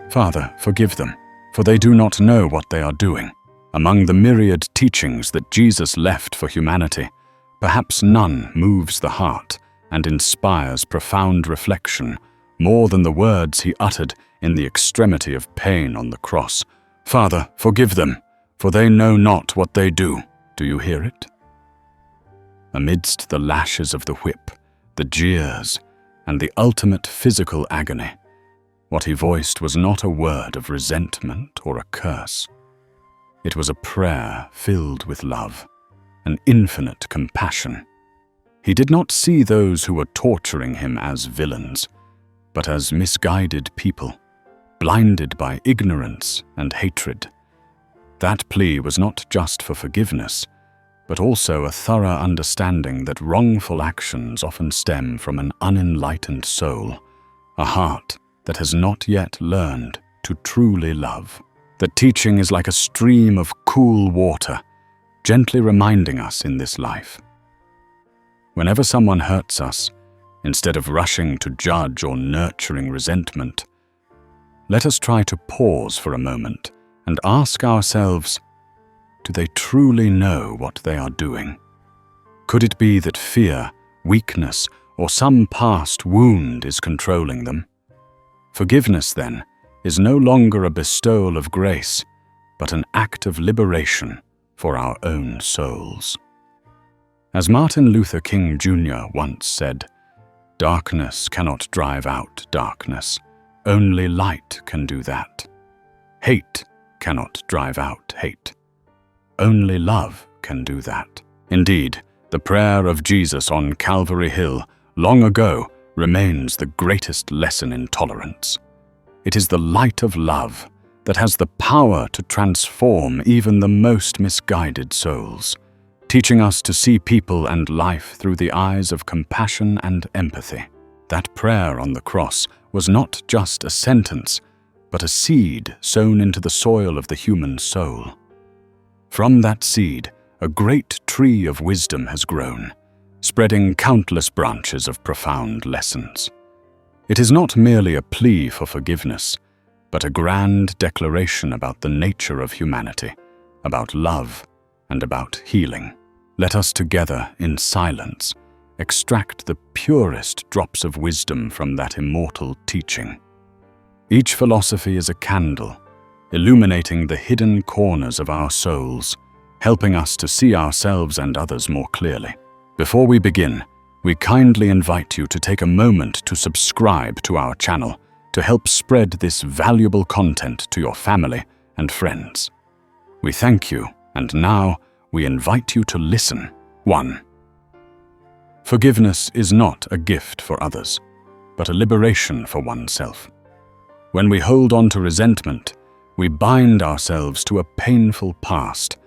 Father, forgive them, for they do not know what they are doing. Among the myriad teachings that Jesus left for humanity, perhaps none moves the heart and inspires profound reflection more than the words he uttered in the extremity of pain on the cross. Father, forgive them, for they know not what they do. Do you hear it? Amidst the lashes of the whip, the jeers, and the ultimate physical agony, what he voiced was not a word of resentment or a curse. It was a prayer filled with love, an infinite compassion. He did not see those who were torturing him as villains, but as misguided people, blinded by ignorance and hatred. That plea was not just for forgiveness, but also a thorough understanding that wrongful actions often stem from an unenlightened soul, a heart that has not yet learned to truly love. That teaching is like a stream of cool water, gently reminding us in this life. Whenever someone hurts us, instead of rushing to judge or nurturing resentment, let us try to pause for a moment and ask ourselves, do they truly know what they are doing? Could it be that fear, weakness, or some past wound is controlling them? Forgiveness, then, is no longer a bestowal of grace, but an act of liberation for our own souls. As Martin Luther King Jr. once said, "Darkness cannot drive out darkness. Only light can do that. Hate cannot drive out hate. Only love can do that." Indeed, the prayer of Jesus on Calvary Hill long ago remains the greatest lesson in tolerance. It is the light of love that has the power to transform even the most misguided souls, teaching us to see people and life through the eyes of compassion and empathy. That prayer on the cross was not just a sentence, but a seed sown into the soil of the human soul. From that seed, a great tree of wisdom has grown, spreading countless branches of profound lessons. It is not merely a plea for forgiveness, but a grand declaration about the nature of humanity, about love, and about healing. Let us together, in silence, extract the purest drops of wisdom from that immortal teaching. Each philosophy is a candle, illuminating the hidden corners of our souls, helping us to see ourselves and others more clearly. Before we begin, we kindly invite you to take a moment to subscribe to our channel to help spread this valuable content to your family and friends. We thank you, and now we invite you to listen. 1. Forgiveness is not a gift for others, but a liberation for oneself. When we hold on to resentment, we bind ourselves to a painful past.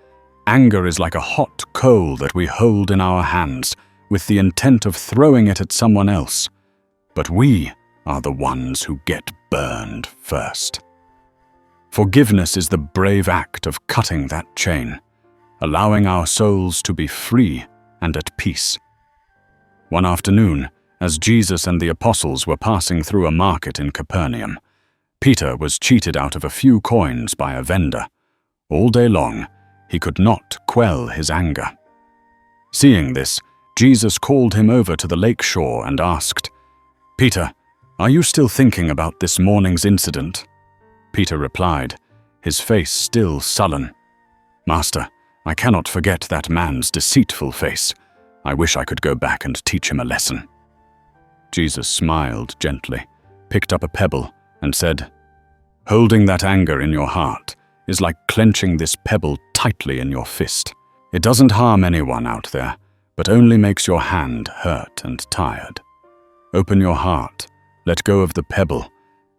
Anger is like a hot coal that we hold in our hands with the intent of throwing it at someone else. But we are the ones who get burned first. Forgiveness is the brave act of cutting that chain, allowing our souls to be free and at peace. One afternoon, as Jesus and the apostles were passing through a market in Capernaum, Peter was cheated out of a few coins by a vendor. All day long, he could not quell his anger. Seeing this, Jesus called him over to the lake shore and asked, "Peter, are you still thinking about this morning's incident?" Peter replied, his face still sullen, "Master, I cannot forget that man's deceitful face. I wish I could go back and teach him a lesson." Jesus smiled gently, picked up a pebble, and said, "Holding that anger in your heart is like clenching this pebble tightly in your fist. It doesn't harm anyone out there, but only makes your hand hurt and tired. Open your heart, let go of the pebble,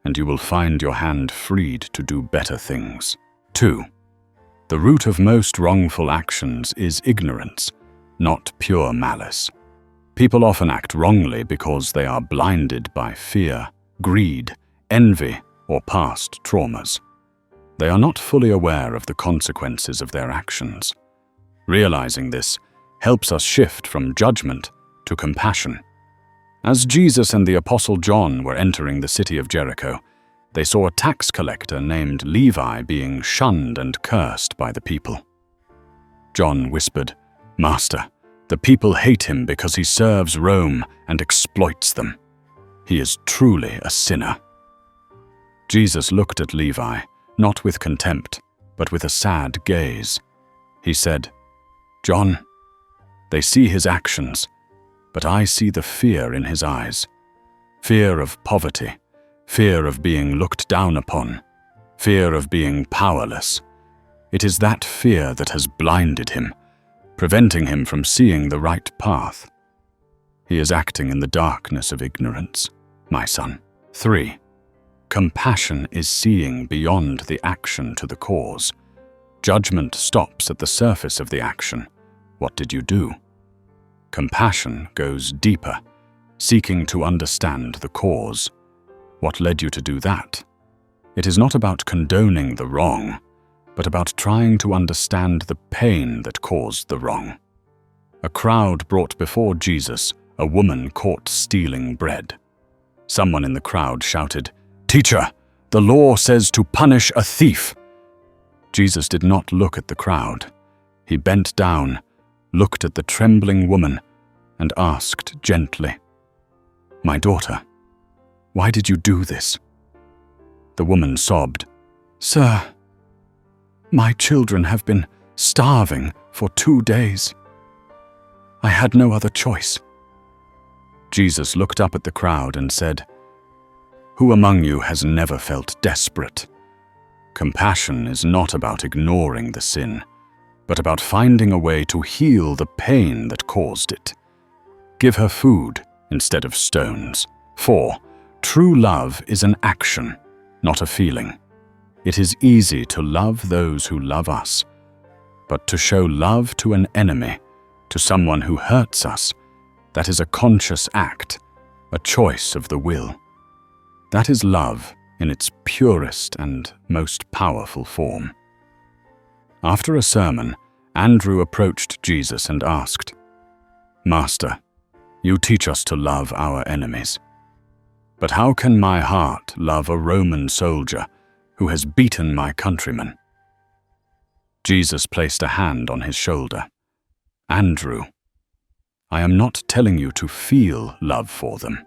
and you will find your hand freed to do better things." 2. The root of most wrongful actions is ignorance, not pure malice. People often act wrongly because they are blinded by fear, greed, envy, or past traumas. They are not fully aware of the consequences of their actions. Realizing this helps us shift from judgment to compassion. As Jesus and the Apostle John were entering the city of Jericho, they saw a tax collector named Levi being shunned and cursed by the people. John whispered, "Master, the people hate him because he serves Rome and exploits them. He is truly a sinner." Jesus looked at Levi, not with contempt, but with a sad gaze. He said, "John, they see his actions, but I see the fear in his eyes. Fear of poverty, fear of being looked down upon, fear of being powerless. It is that fear that has blinded him, preventing him from seeing the right path. He is acting in the darkness of ignorance, my son." 3. Compassion is seeing beyond the action to the cause. Judgment stops at the surface of the action. What did you do? Compassion goes deeper, seeking to understand the cause. What led you to do that? It is not about condoning the wrong, but about trying to understand the pain that caused the wrong. A crowd brought before Jesus a woman caught stealing bread. Someone in the crowd shouted, "Teacher, the law says to punish a thief." Jesus did not look at the crowd. He bent down, looked at the trembling woman, and asked gently, "My daughter, why did you do this?" The woman sobbed, "Sir, my children have been starving for 2 days. I had no other choice." Jesus looked up at the crowd and said, "Who among you has never felt desperate? Compassion is not about ignoring the sin, but about finding a way to heal the pain that caused it. Give her food instead of stones." 4. True love is an action, not a feeling. It is easy to love those who love us, but to show love to an enemy, to someone who hurts us, that is a conscious act, a choice of the will. That is love in its purest and most powerful form. After a sermon, Andrew approached Jesus and asked, "Master, you teach us to love our enemies. But how can my heart love a Roman soldier who has beaten my countrymen?" Jesus placed a hand on his shoulder. "Andrew, I am not telling you to feel love for them.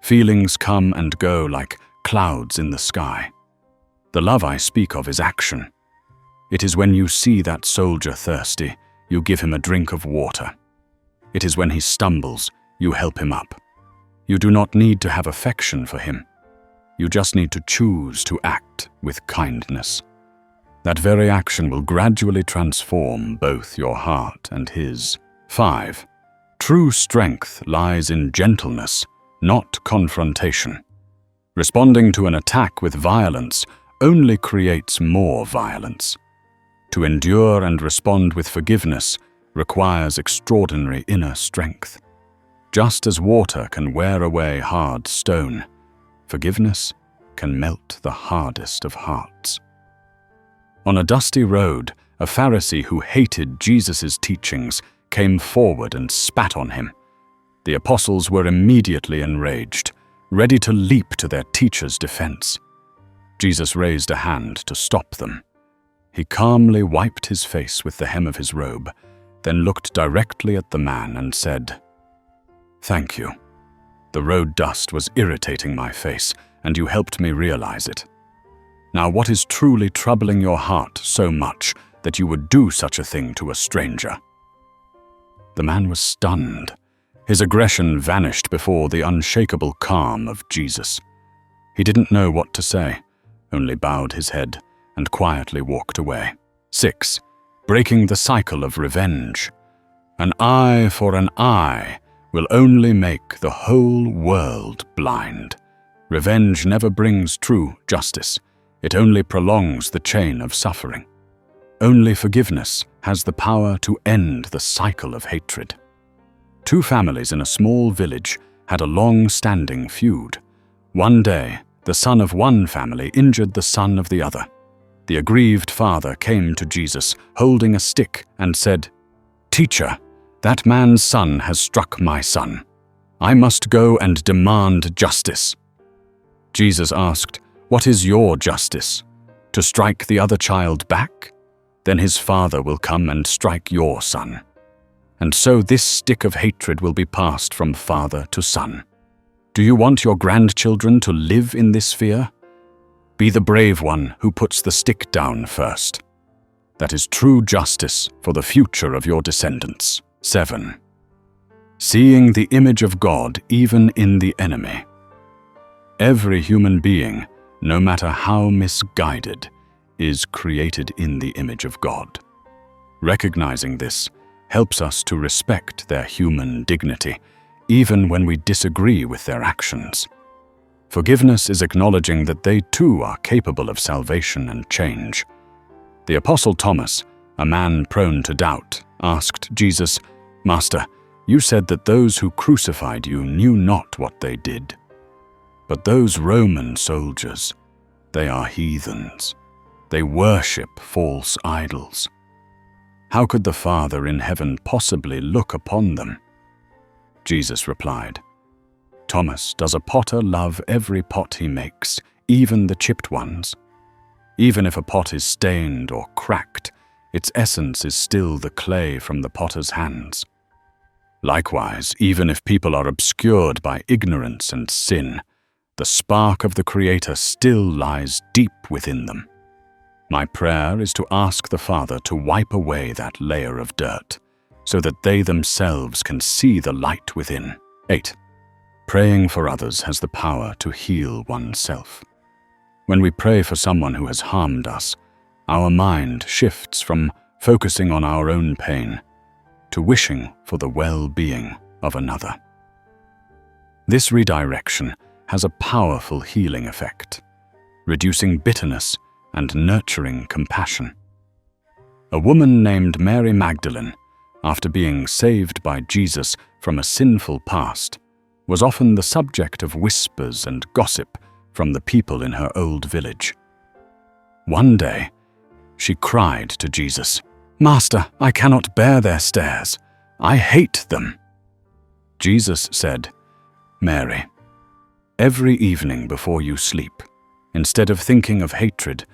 Feelings come and go like clouds in the sky. The love I speak of is action. It is when you see that soldier thirsty, you give him a drink of water. It is when he stumbles, you help him up. You do not need to have affection for him. You just need to choose to act with kindness. That very action will gradually transform both your heart and his." 5. True strength lies in gentleness, not confrontation. Responding to an attack with violence only creates more violence. To endure and respond with forgiveness requires extraordinary inner strength. Just as water can wear away hard stone, forgiveness can melt the hardest of hearts. On a dusty road, a Pharisee who hated Jesus' teachings came forward and spat on him. The apostles were immediately enraged, ready to leap to their teacher's defense. Jesus raised a hand to stop them. He calmly wiped his face with the hem of his robe, then looked directly at the man and said, "Thank you. The road dust was irritating my face, and you helped me realize it. Now, what is truly troubling your heart so much that you would do such a thing to a stranger?" The man was stunned. His aggression vanished before the unshakable calm of Jesus. He didn't know what to say, only bowed his head and quietly walked away. 6. Breaking the cycle of revenge. An eye for an eye will only make the whole world blind. Revenge never brings true justice. It only prolongs the chain of suffering. Only forgiveness has the power to end the cycle of hatred. 2 families in a small village had a long-standing feud. One day, the son of one family injured the son of the other. The aggrieved father came to Jesus, holding a stick, and said, "Teacher, that man's son has struck my son. I must go and demand justice." Jesus asked, What is your justice? To strike the other child back? Then his father will come and strike your son. And so this stick of hatred will be passed from father to son. Do you want your grandchildren to live in this fear? Be the brave one who puts the stick down first. That is true justice for the future of your descendants. 7. Seeing the image of God even in the enemy. Every human being, no matter how misguided, is created in the image of God. Recognizing this helps us to respect their human dignity, even when we disagree with their actions. Forgiveness is acknowledging that they too are capable of salvation and change. The Apostle Thomas, a man prone to doubt, asked Jesus, "Master, you said that those who crucified you knew not what they did. But those Roman soldiers, they are heathens. They worship false idols. How could the Father in heaven possibly look upon them?" Jesus replied, "Thomas, does a potter love every pot he makes, even the chipped ones? Even if a pot is stained or cracked, its essence is still the clay from the potter's hands. Likewise, even if people are obscured by ignorance and sin, the spark of the Creator still lies deep within them. My prayer is to ask the Father to wipe away that layer of dirt, so that they themselves can see the light within." 8. Praying for others has the power to heal oneself. When we pray for someone who has harmed us, our mind shifts from focusing on our own pain to wishing for the well-being of another. This redirection has a powerful healing effect, reducing bitterness and nurturing compassion. A woman named Mary Magdalene, after being saved by Jesus from a sinful past, was often the subject of whispers and gossip from the people in her old village. One day, she cried to Jesus, "Master, I cannot bear their stares. I hate them." Jesus said, "Mary, every evening before you sleep, instead of thinking of hatred,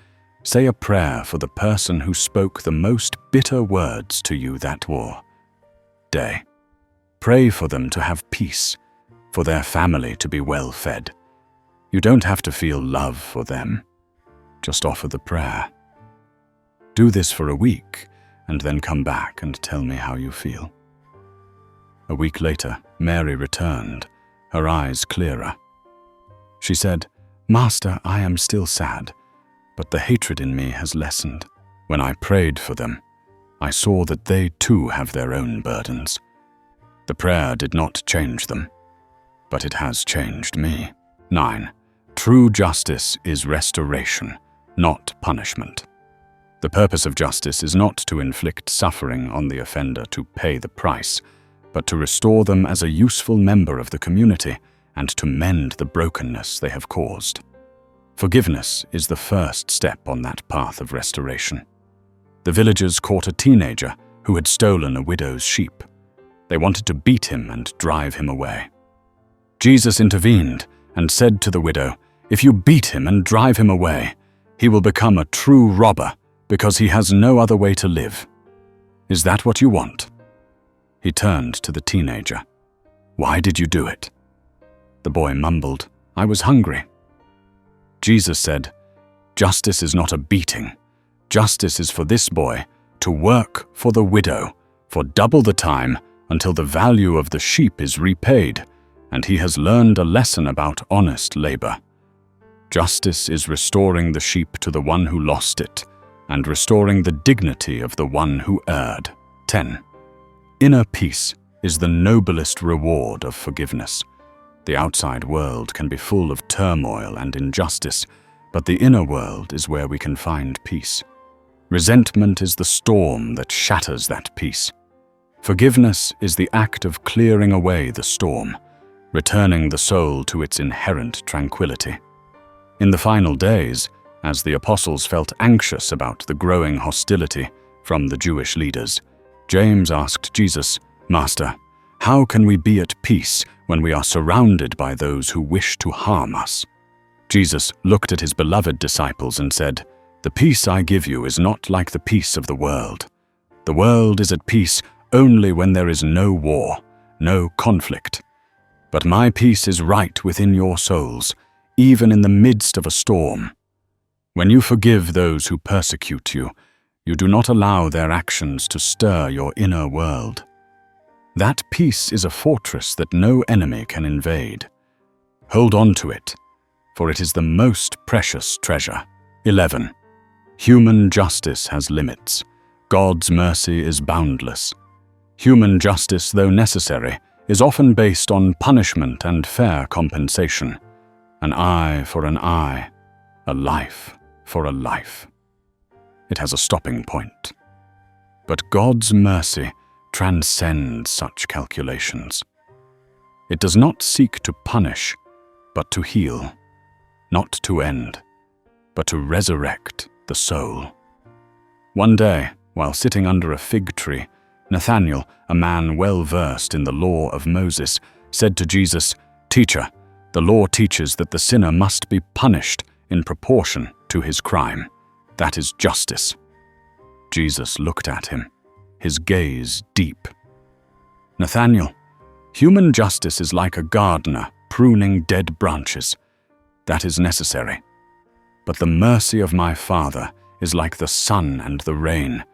say a prayer for the person who spoke the most bitter words to you that day. Pray for them to have peace, for their family to be well fed. You don't have to feel love for them. Just offer the prayer. Do this for a week, and then come back and tell me how you feel." A week later, Mary returned, her eyes clearer. She said, "Master, I am still sad, but the hatred in me has lessened. When I prayed for them, I saw that they too have their own burdens. The prayer did not change them, but it has changed me." 9. True justice is restoration, not punishment. The purpose of justice is not to inflict suffering on the offender to pay the price, but to restore them as a useful member of the community and to mend the brokenness they have caused. Forgiveness is the first step on that path of restoration. The villagers caught a teenager who had stolen a widow's sheep. They wanted to beat him and drive him away. Jesus intervened and said to the widow, "If you beat him and drive him away, he will become a true robber because he has no other way to live. Is that what you want?" He turned to the teenager. "Why did you do it?" The boy mumbled, "I was hungry." Jesus said, "Justice is not a beating. Justice is for this boy to work for the widow for double the time until the value of the sheep is repaid and he has learned a lesson about honest labor. Justice is restoring the sheep to the one who lost it and restoring the dignity of the one who erred." 10. Inner peace is the noblest reward of forgiveness. The outside world can be full of turmoil and injustice, but the inner world is where we can find peace. Resentment is the storm that shatters that peace. Forgiveness is the act of clearing away the storm, returning the soul to its inherent tranquility. In the final days, as the apostles felt anxious about the growing hostility from the Jewish leaders, James asked Jesus, "Master, how can we be at peace when we are surrounded by those who wish to harm us?" Jesus looked at his beloved disciples and said, "The peace I give you is not like the peace of the world. The world is at peace only when there is no war, no conflict. But my peace is right within your souls, even in the midst of a storm. When you forgive those who persecute you, you do not allow their actions to stir your inner world. That peace is a fortress that no enemy can invade. Hold on to it, for it is the most precious treasure." 11. Human justice has limits. God's mercy is boundless. Human justice, though necessary, is often based on punishment and fair compensation. An eye for an eye, a life for a life. It has a stopping point. But God's mercy transcends such calculations. It does not seek to punish, but to heal, not to end, but to resurrect the soul. One day, while sitting under a fig tree, Nathanael, a man well versed in the law of Moses, said to Jesus, "Teacher, the law teaches that the sinner must be punished in proportion to his crime. That is justice." Jesus looked at him, his gaze deep. "Nathanael, human justice is like a gardener pruning dead branches. That is necessary. But the mercy of my Father is like the sun and the rain,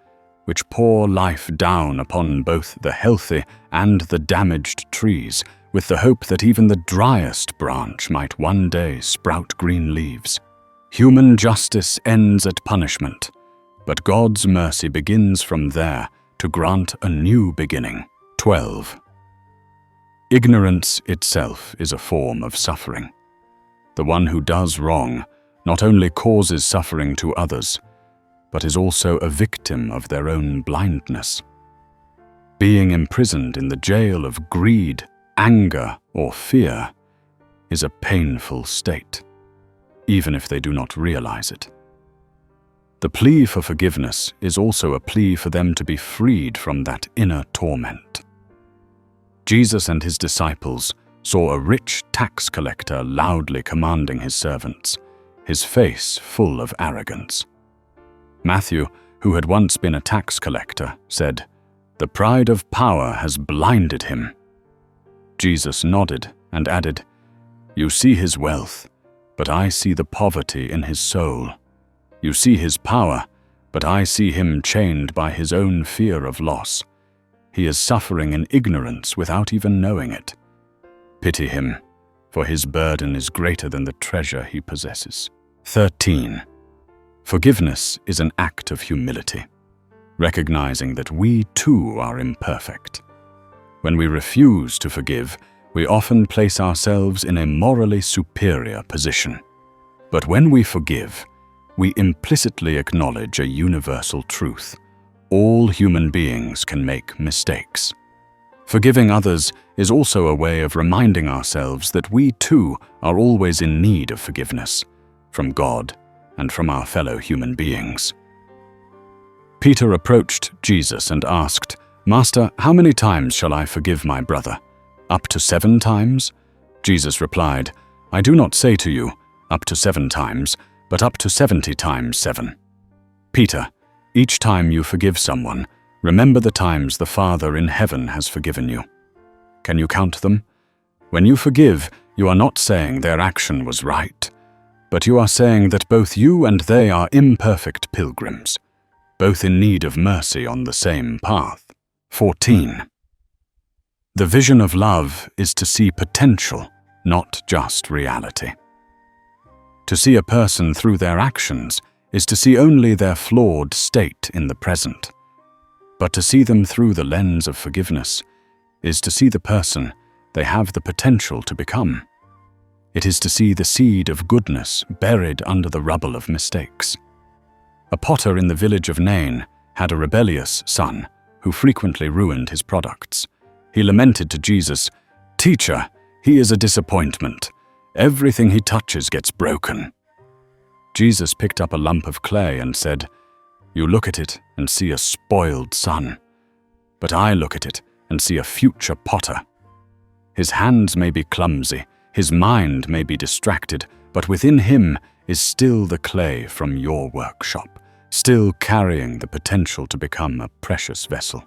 which pour life down upon both the healthy and the damaged trees, with the hope that even the driest branch might one day sprout green leaves. Human justice ends at punishment, but God's mercy begins from there to grant a new beginning." 12. Ignorance itself is a form of suffering. The one who does wrong not only causes suffering to others, but is also a victim of their own blindness. Being imprisoned in the jail of greed, anger, or fear is a painful state, even if they do not realize it. The plea for forgiveness is also a plea for them to be freed from that inner torment. Jesus and his disciples saw a rich tax collector loudly commanding his servants, his face full of arrogance. Matthew, who had once been a tax collector, said, "The pride of power has blinded him." Jesus nodded and added, "You see his wealth, but I see the poverty in his soul. You see his power, but I see him chained by his own fear of loss. He is suffering in ignorance without even knowing it. Pity him, for his burden is greater than the treasure he possesses." 13. Forgiveness is an act of humility, recognizing that we too are imperfect. When we refuse to forgive, we often place ourselves in a morally superior position. But when we forgive, we implicitly acknowledge a universal truth: all human beings can make mistakes. Forgiving others is also a way of reminding ourselves that we too are always in need of forgiveness, from God and from our fellow human beings. Peter approached Jesus and asked, "Master, how many times shall I forgive my brother? Up to 7 times?" Jesus replied, "I do not say to you, up to 7 times, but up to 70 times 7. Peter, each time you forgive someone, remember the times the Father in heaven has forgiven you. Can you count them? When you forgive, you are not saying their action was right, but you are saying that both you and they are imperfect pilgrims, both in need of mercy on the same path. 14. The vision of love is to see potential, not just reality. To see a person through their actions is to see only their flawed state in the present. But to see them through the lens of forgiveness is to see the person they have the potential to become. It is to see the seed of goodness buried under the rubble of mistakes. A potter in the village of Nain had a rebellious son who frequently ruined his products. He lamented to Jesus, "Teacher, he is a disappointment. Everything he touches gets broken." Jesus picked up a lump of clay and said, "You look at it and see a spoiled son, but I look at it and see a future potter. His hands may be clumsy, his mind may be distracted, but within him is still the clay from your workshop, still carrying the potential to become a precious vessel.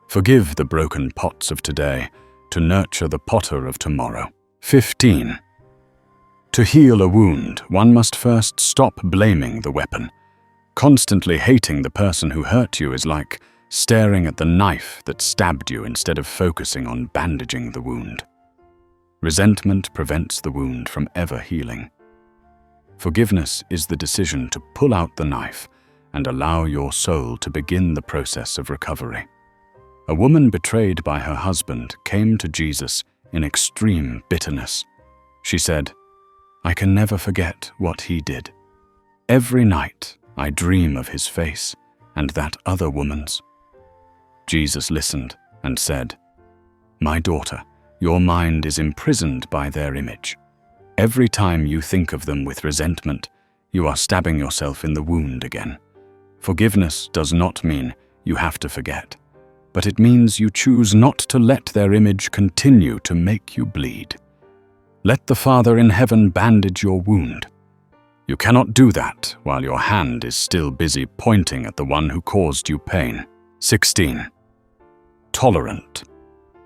Forgive the broken pots of today to nurture the potter of tomorrow. 15. To heal a wound, one must first stop blaming the weapon. Constantly hating the person who hurt you is like staring at the knife that stabbed you instead of focusing on bandaging the wound. Resentment prevents the wound from ever healing. Forgiveness is the decision to pull out the knife and allow your soul to begin the process of recovery. A woman betrayed by her husband came to Jesus in extreme bitterness. She said, "I can never forget what he did. Every night I dream of his face and that other woman's." Jesus listened and said, "My daughter, your mind is imprisoned by their image. Every time you think of them with resentment, you are stabbing yourself in the wound again. Forgiveness does not mean you have to forget, but it means you choose not to let their image continue to make you bleed. Let the Father in heaven bandage your wound. You cannot do that while your hand is still busy pointing at the one who caused you pain." 16. Tolerant.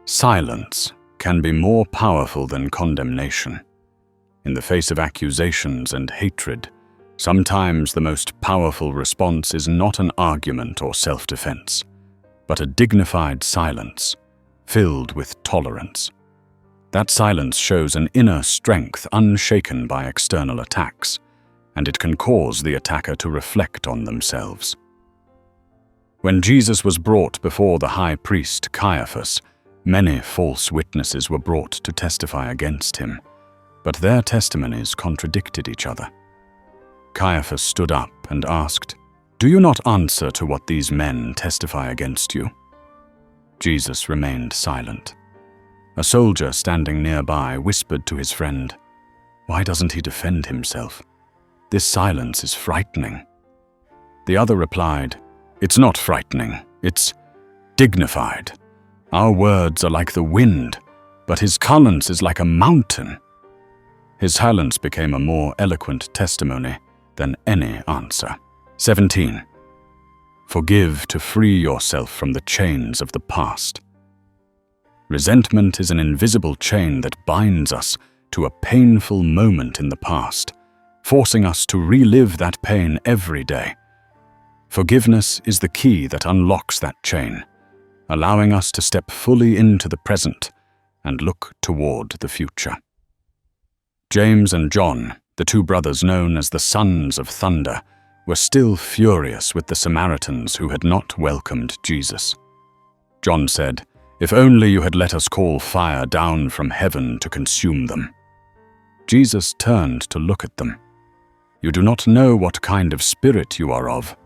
Silence can be more powerful than condemnation. In the face of accusations and hatred, sometimes the most powerful response is not an argument or self-defense, but a dignified silence filled with tolerance. That silence shows an inner strength unshaken by external attacks, and it can cause the attacker to reflect on themselves. When Jesus was brought before the high priest Caiaphas, many false witnesses were brought to testify against him, but their testimonies contradicted each other. Caiaphas stood up and asked, "Do you not answer to what these men testify against you?" Jesus remained silent. A soldier standing nearby whispered to his friend, "Why doesn't he defend himself? This silence is frightening." The other replied, "It's not frightening, it's dignified. Our words are like the wind, but his silence is like a mountain." His silence became a more eloquent testimony than any answer. 17. Forgive to free yourself from the chains of the past. Resentment is an invisible chain that binds us to a painful moment in the past, forcing us to relive that pain every day. Forgiveness is the key that unlocks that chain, allowing us to step fully into the present and look toward the future. James and John, the two brothers known as the Sons of Thunder, were still furious with the Samaritans who had not welcomed Jesus. John said, "If only you had let us call fire down from heaven to consume them." Jesus turned to look at them. "You do not know what kind of spirit you are of.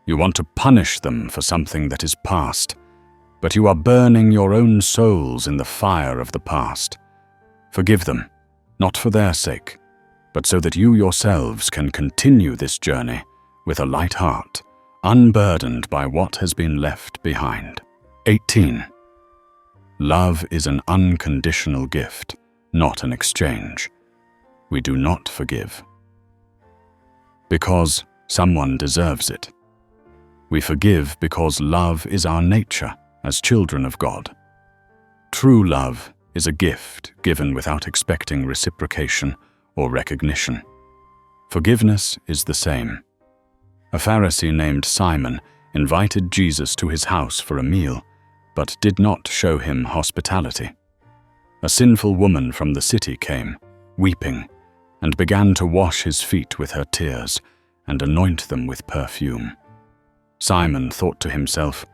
You want to punish them for something that is past, but you are burning your own souls in the fire of the past. Forgive them, not for their sake, but so that you yourselves can continue this journey with a light heart, unburdened by what has been left behind." 18. Love is an unconditional gift, not an exchange. We do not forgive because someone deserves it. We forgive because love is our nature as children of God. True love is a gift given without expecting reciprocation or recognition. Forgiveness is the same. A Pharisee named Simon invited Jesus to his house for a meal, but did not show him hospitality. A sinful woman from the city came, weeping, and began to wash his feet with her tears and anoint them with perfume. Simon thought to himself,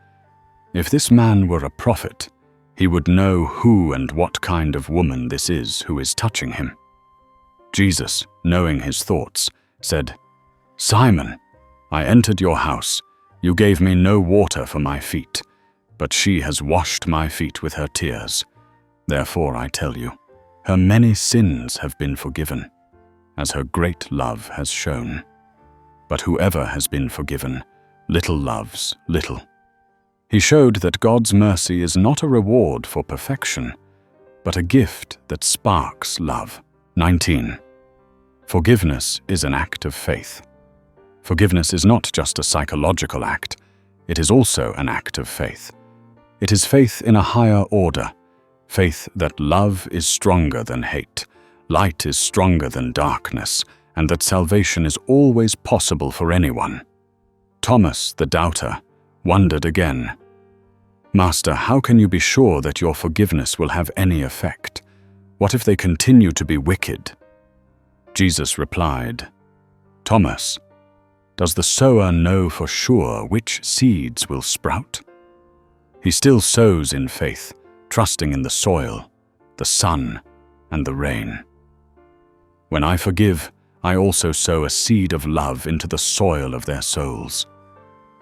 "If this man were a prophet, he would know who and what kind of woman this is who is touching him." Jesus, knowing his thoughts, said, "Simon, I entered your house. You gave me no water for my feet, but she has washed my feet with her tears. Therefore I tell you, her many sins have been forgiven, as her great love has shown. But whoever has been forgiven, little loves little." He showed that God's mercy is not a reward for perfection, but a gift that sparks love. 19. Forgiveness is an act of faith. Forgiveness is not just a psychological act, it is also an act of faith. It is faith in a higher order, faith that love is stronger than hate, light is stronger than darkness, and that salvation is always possible for anyone. Thomas, the doubter, wondered again, "Master, how can you be sure that your forgiveness will have any effect? What if they continue to be wicked?" Jesus replied, "Thomas, does the sower know for sure which seeds will sprout? He still sows in faith, trusting in the soil, the sun, and the rain. When I forgive, I also sow a seed of love into the soil of their souls.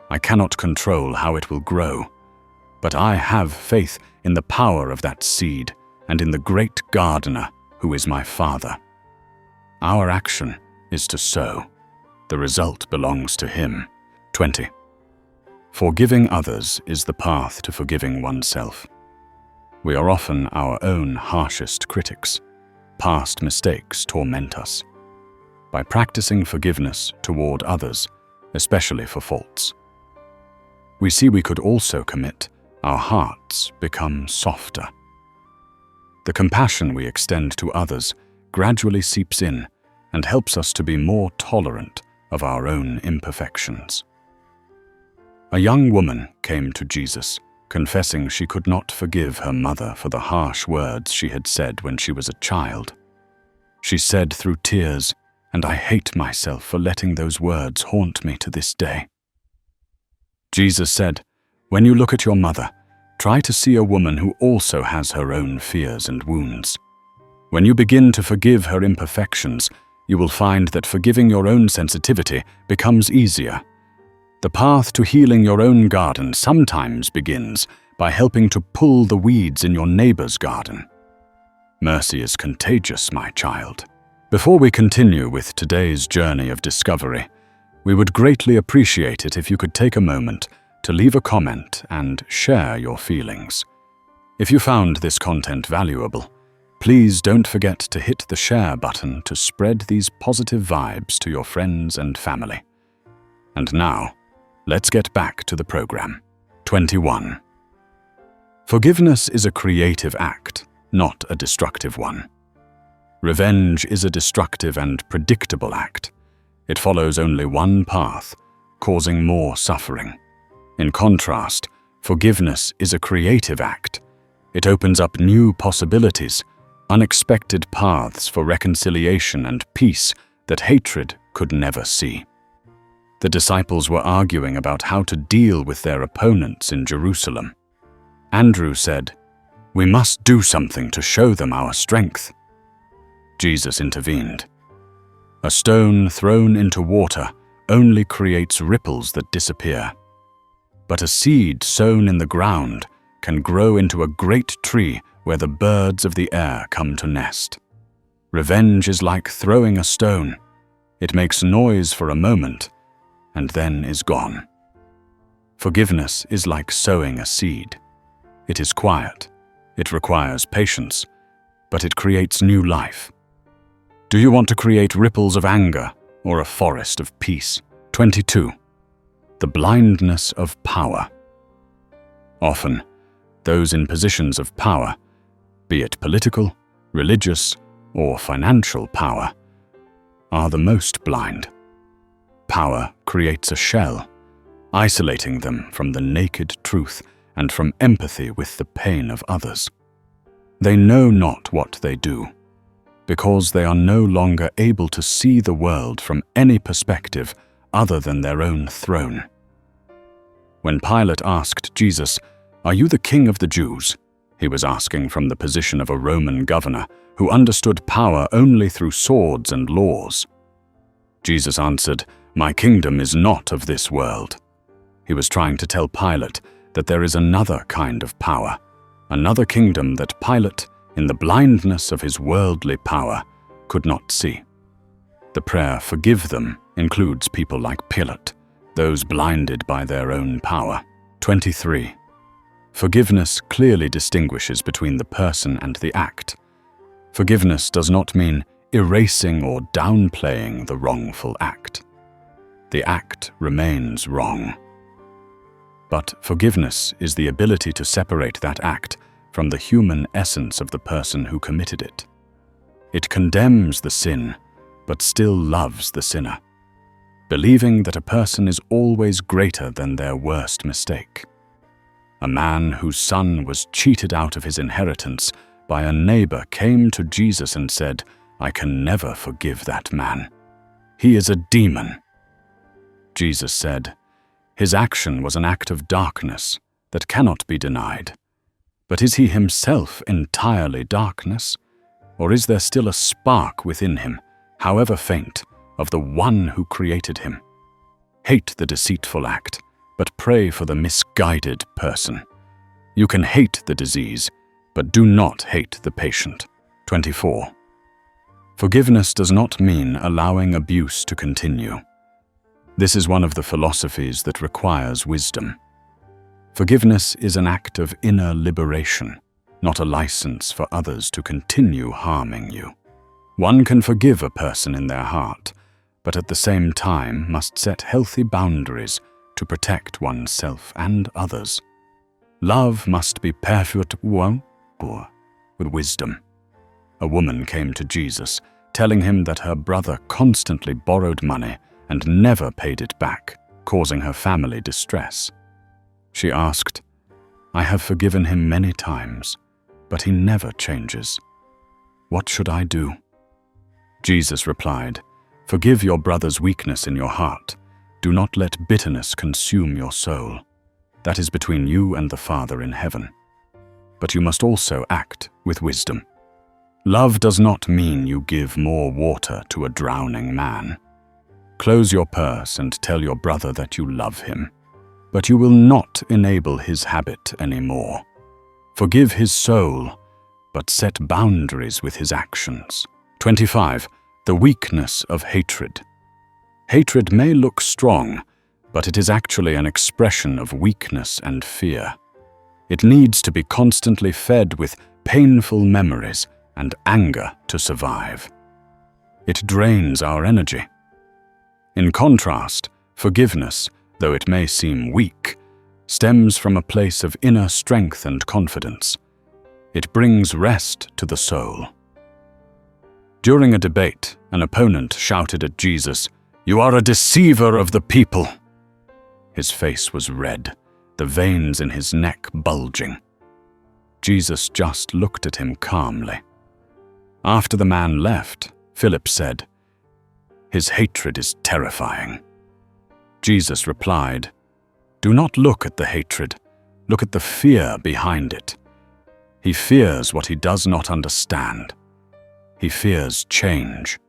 I cannot control how it will grow, but I have faith in the power of that seed and in the great gardener who is my Father. Our action is to sow. The result belongs to Him." 20. Forgiving others is the path to forgiving oneself. We are often our own harshest critics. Past mistakes torment us. By practicing forgiveness toward others, especially for faults, we see we could also commit, our hearts become softer. The compassion we extend to others gradually seeps in and helps us to be more tolerant of our own imperfections. A young woman came to Jesus, confessing she could not forgive her mother for the harsh words she had said when she was a child. She said through tears, "And I hate myself for letting those words haunt me to this day." Jesus said, "When you look at your mother, try to see a woman who also has her own fears and wounds. When you begin to forgive her imperfections, you will find that forgiving your own sensitivity becomes easier. The path to healing your own garden sometimes begins by helping to pull the weeds in your neighbor's garden. Mercy is contagious, my child." Before we continue with today's journey of discovery, we would greatly appreciate it if you could take a moment to leave a comment and share your feelings. If you found this content valuable, please don't forget to hit the share button to spread these positive vibes to your friends and family. And now, let's get back to the program. 21. Forgiveness is a creative act, not a destructive one. Revenge is a destructive and predictable act. It follows only one path, causing more suffering. In contrast, forgiveness is a creative act. It opens up new possibilities, unexpected paths for reconciliation and peace that hatred could never see. The disciples were arguing about how to deal with their opponents in Jerusalem. Andrew said, "We must do something to show them our strength." Jesus intervened. A stone thrown into water only creates ripples that disappear. But a seed sown in the ground can grow into a great tree where the birds of the air come to nest. Revenge is like throwing a stone. It makes noise for a moment and then is gone. Forgiveness is like sowing a seed. It is quiet. It requires patience, but it creates new life. Do you want to create ripples of anger or a forest of peace? 22. The blindness of power. Often, those in positions of power, be it political, religious, or financial power, are the most blind. Power creates a shell, isolating them from the naked truth and from empathy with the pain of others. They know not what they do, because they are no longer able to see the world from any perspective other than their own throne. When Pilate asked Jesus, "Are you the king of the Jews?" he was asking from the position of a Roman governor who understood power only through swords and laws. Jesus answered, "My kingdom is not of this world." He was trying to tell Pilate that there is another kind of power, another kingdom that Pilate, in the blindness of his worldly power, could not see. The prayer, "Forgive them," includes people like Pilate, those blinded by their own power. 23. Forgiveness clearly distinguishes between the person and the act. Forgiveness does not mean erasing or downplaying the wrongful act. The act remains wrong. But forgiveness is the ability to separate that act from the human essence of the person who committed it. It condemns the sin, but still loves the sinner, believing that a person is always greater than their worst mistake. A man whose son was cheated out of his inheritance by a neighbor came to Jesus and said, "I can never forgive that man. He is a demon." Jesus said, "His action was an act of darkness that cannot be denied. But is he himself entirely darkness? Or is there still a spark within him, however faint, of the one who created him? Hate the deceitful act, but pray for the misguided person. You can hate the disease, but do not hate the patient." 24. Forgiveness does not mean allowing abuse to continue. This is one of the philosophies that requires wisdom. Forgiveness is an act of inner liberation, not a license for others to continue harming you. One can forgive a person in their heart, but at the same time must set healthy boundaries to protect oneself and others. Love must be pursued with wisdom. A woman came to Jesus, telling him that her brother constantly borrowed money and never paid it back, causing her family distress. She asked, "I have forgiven him many times, but he never changes. What should I do?" Jesus replied, "Forgive your brother's weakness in your heart. Do not let bitterness consume your soul. That is between you and the Father in heaven. But you must also act with wisdom. Love does not mean you give more water to a drowning man. Close your purse and tell your brother that you love him, but you will not enable his habit anymore. Forgive his soul, but set boundaries with his actions." 25. The weakness of hatred. Hatred may look strong, but it is actually an expression of weakness and fear. It needs to be constantly fed with painful memories and anger to survive. It drains our energy. In contrast, forgiveness, though it may seem weak, stems from a place of inner strength and confidence. It brings rest to the soul. During a debate, an opponent shouted at Jesus, "You are a deceiver of the people." His face was red, the veins in his neck bulging. Jesus just looked at him calmly. After the man left, Philip said, "His hatred is terrifying." Jesus replied, "Do not look at the hatred, look at the fear behind it. He fears what he does not understand. He fears change.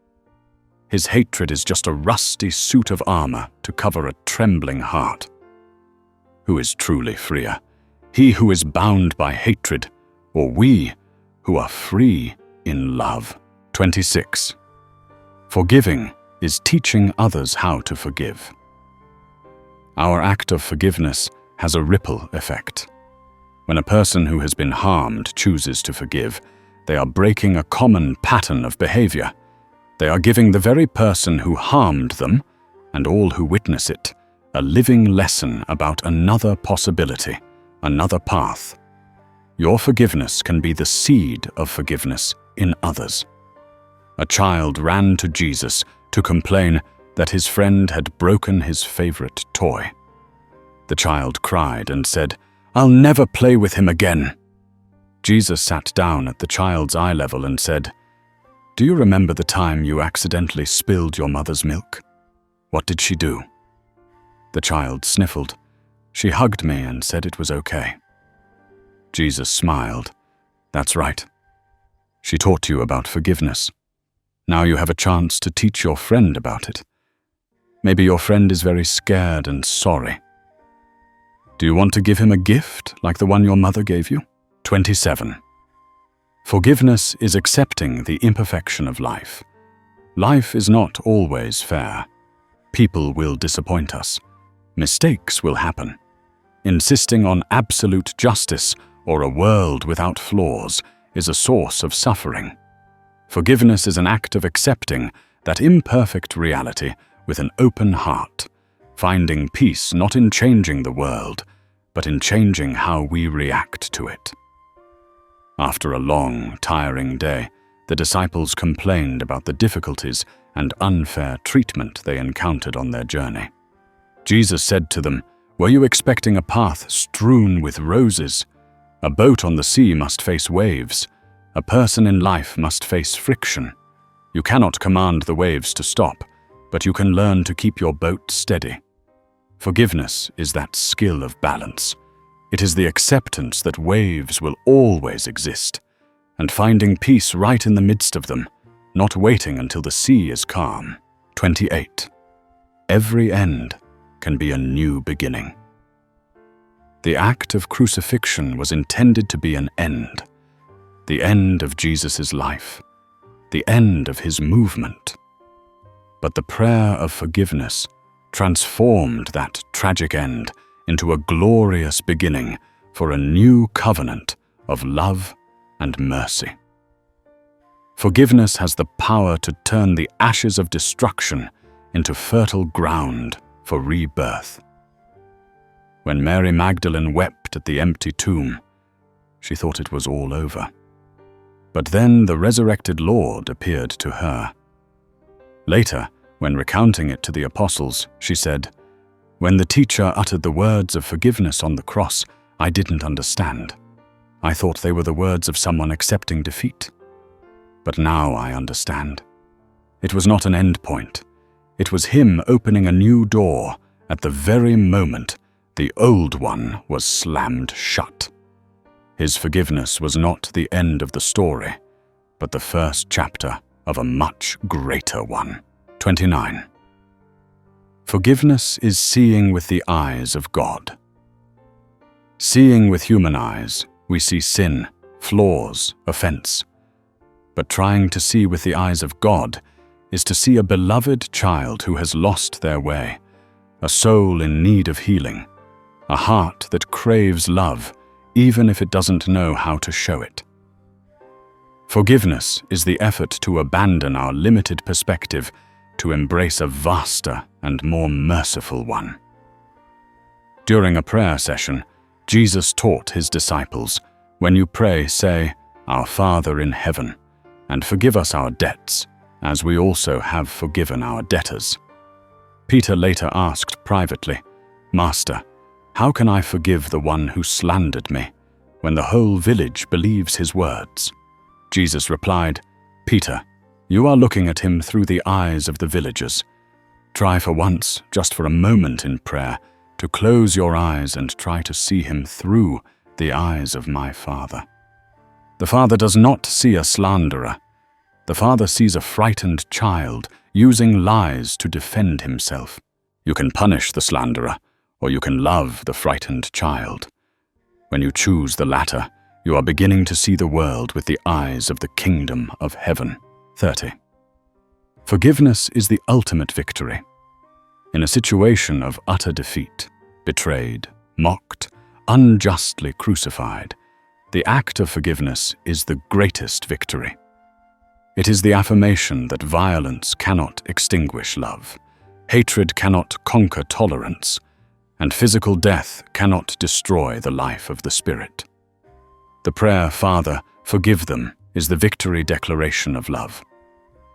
His hatred is just a rusty suit of armor to cover a trembling heart. Who is truly freer? He who is bound by hatred, or we who are free in love?" 26. Forgiving is teaching others how to forgive. Our act of forgiveness has a ripple effect. When a person who has been harmed chooses to forgive, they are breaking a common pattern of behavior. They are giving the very person who harmed them, and all who witness it, a living lesson about another possibility, another path. Your forgiveness can be the seed of forgiveness in others. A child ran to Jesus to complain that his friend had broken his favorite toy. The child cried and said, "I'll never play with him again." Jesus sat down at the child's eye level and said, "Do you remember the time you accidentally spilled your mother's milk? What did she do?" The child sniffled. "She hugged me and said it was okay." Jesus smiled. "That's right. She taught you about forgiveness. Now you have a chance to teach your friend about it. Maybe your friend is very scared and sorry. Do you want to give him a gift like the one your mother gave you?" 27. Forgiveness is accepting the imperfection of life. Life is not always fair. People will disappoint us. Mistakes will happen. Insisting on absolute justice or a world without flaws is a source of suffering. Forgiveness is an act of accepting that imperfect reality with an open heart, finding peace not in changing the world, but in changing how we react to it. After a long, tiring day, the disciples complained about the difficulties and unfair treatment they encountered on their journey. Jesus said to them, "Were you expecting a path strewn with roses? A boat on the sea must face waves. A person in life must face friction. You cannot command the waves to stop, but you can learn to keep your boat steady." Forgiveness is that skill of balance. It is the acceptance that waves will always exist, and finding peace right in the midst of them, not waiting until the sea is calm. 28. Every end can be a new beginning. The act of crucifixion was intended to be an end, the end of Jesus' life, the end of his movement. But the prayer of forgiveness transformed that tragic end into a glorious beginning for a new covenant of love and mercy. Forgiveness has the power to turn the ashes of destruction into fertile ground for rebirth. When Mary Magdalene wept at the empty tomb, she thought it was all over. But then the resurrected Lord appeared to her. Later, when recounting it to the apostles, she said, "When the teacher uttered the words of forgiveness on the cross, I didn't understand. I thought they were the words of someone accepting defeat. But now I understand. It was not an end point. It was him opening a new door at the very moment the old one was slammed shut. His forgiveness was not the end of the story, but the first chapter of a much greater one." 29. Forgiveness is seeing with the eyes of God. Seeing with human eyes, we see sin, flaws, offense. But trying to see with the eyes of God is to see a beloved child who has lost their way, a soul in need of healing, a heart that craves love even if it doesn't know how to show it. Forgiveness is the effort to abandon our limited perspective to embrace a vaster and more merciful one. During a prayer session, Jesus taught his disciples, "When you pray, say, 'Our Father in heaven,' and forgive us our debts, as we also have forgiven our debtors." Peter later asked privately, "Master, how can I forgive the one who slandered me, when the whole village believes his words?" Jesus replied, "Peter, you are looking at him through the eyes of the villagers. Try for once, just for a moment in prayer, to close your eyes and try to see him through the eyes of my Father. The Father does not see a slanderer. The Father sees a frightened child using lies to defend himself. You can punish the slanderer, or you can love the frightened child. When you choose the latter, you are beginning to see the world with the eyes of the kingdom of heaven." 30. Forgiveness is the ultimate victory. In a situation of utter defeat, betrayed, mocked, unjustly crucified, the act of forgiveness is the greatest victory. It is the affirmation that violence cannot extinguish love, hatred cannot conquer tolerance, and physical death cannot destroy the life of the Spirit. The prayer, "Father, forgive them," is the victory declaration of love.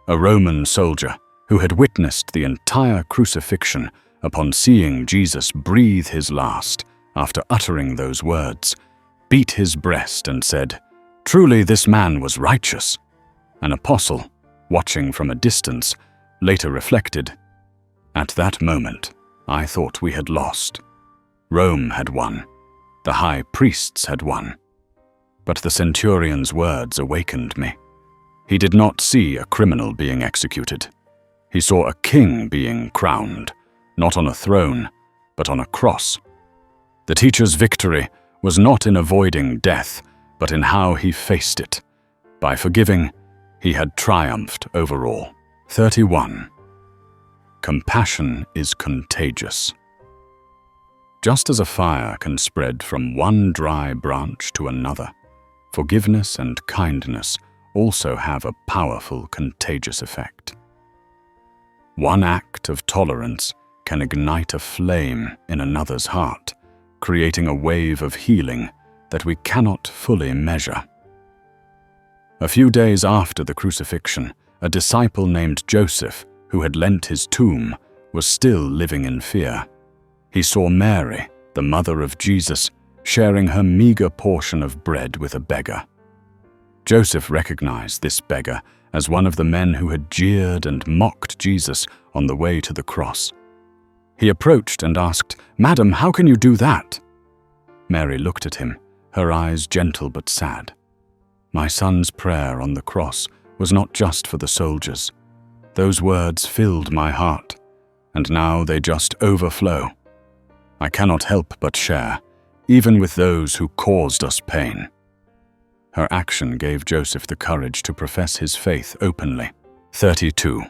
A Roman soldier, who had witnessed the entire crucifixion upon seeing Jesus breathe his last after uttering those words, beat his breast and said, "Truly this man was righteous." An apostle, watching from a distance, later reflected, "At that moment, I thought we had lost. Rome had won. The high priests had won. But the centurion's words awakened me. He did not see a criminal being executed. He saw a king being crowned, not on a throne, but on a cross. The teacher's victory was not in avoiding death, but in how he faced it. By forgiving, he had triumphed over all." 31. Compassion is contagious. Just as a fire can spread from one dry branch to another, forgiveness and kindness also have a powerful, contagious effect. One act of tolerance can ignite a flame in another's heart, creating a wave of healing that we cannot fully measure. A few days after the crucifixion, a disciple named Joseph, who had lent his tomb, was still living in fear. He saw Mary, the mother of Jesus, sharing her meager portion of bread with a beggar. Joseph recognized this beggar as one of the men who had jeered and mocked Jesus on the way to the cross. He approached and asked, "Madam, how can you do that?" Mary looked at him, her eyes gentle but sad. "My son's prayer on the cross was not just for the soldiers. Those words filled my heart, and now they just overflow. I cannot help but share, even with those who caused us pain." Her action gave Joseph the courage to profess his faith openly. 32.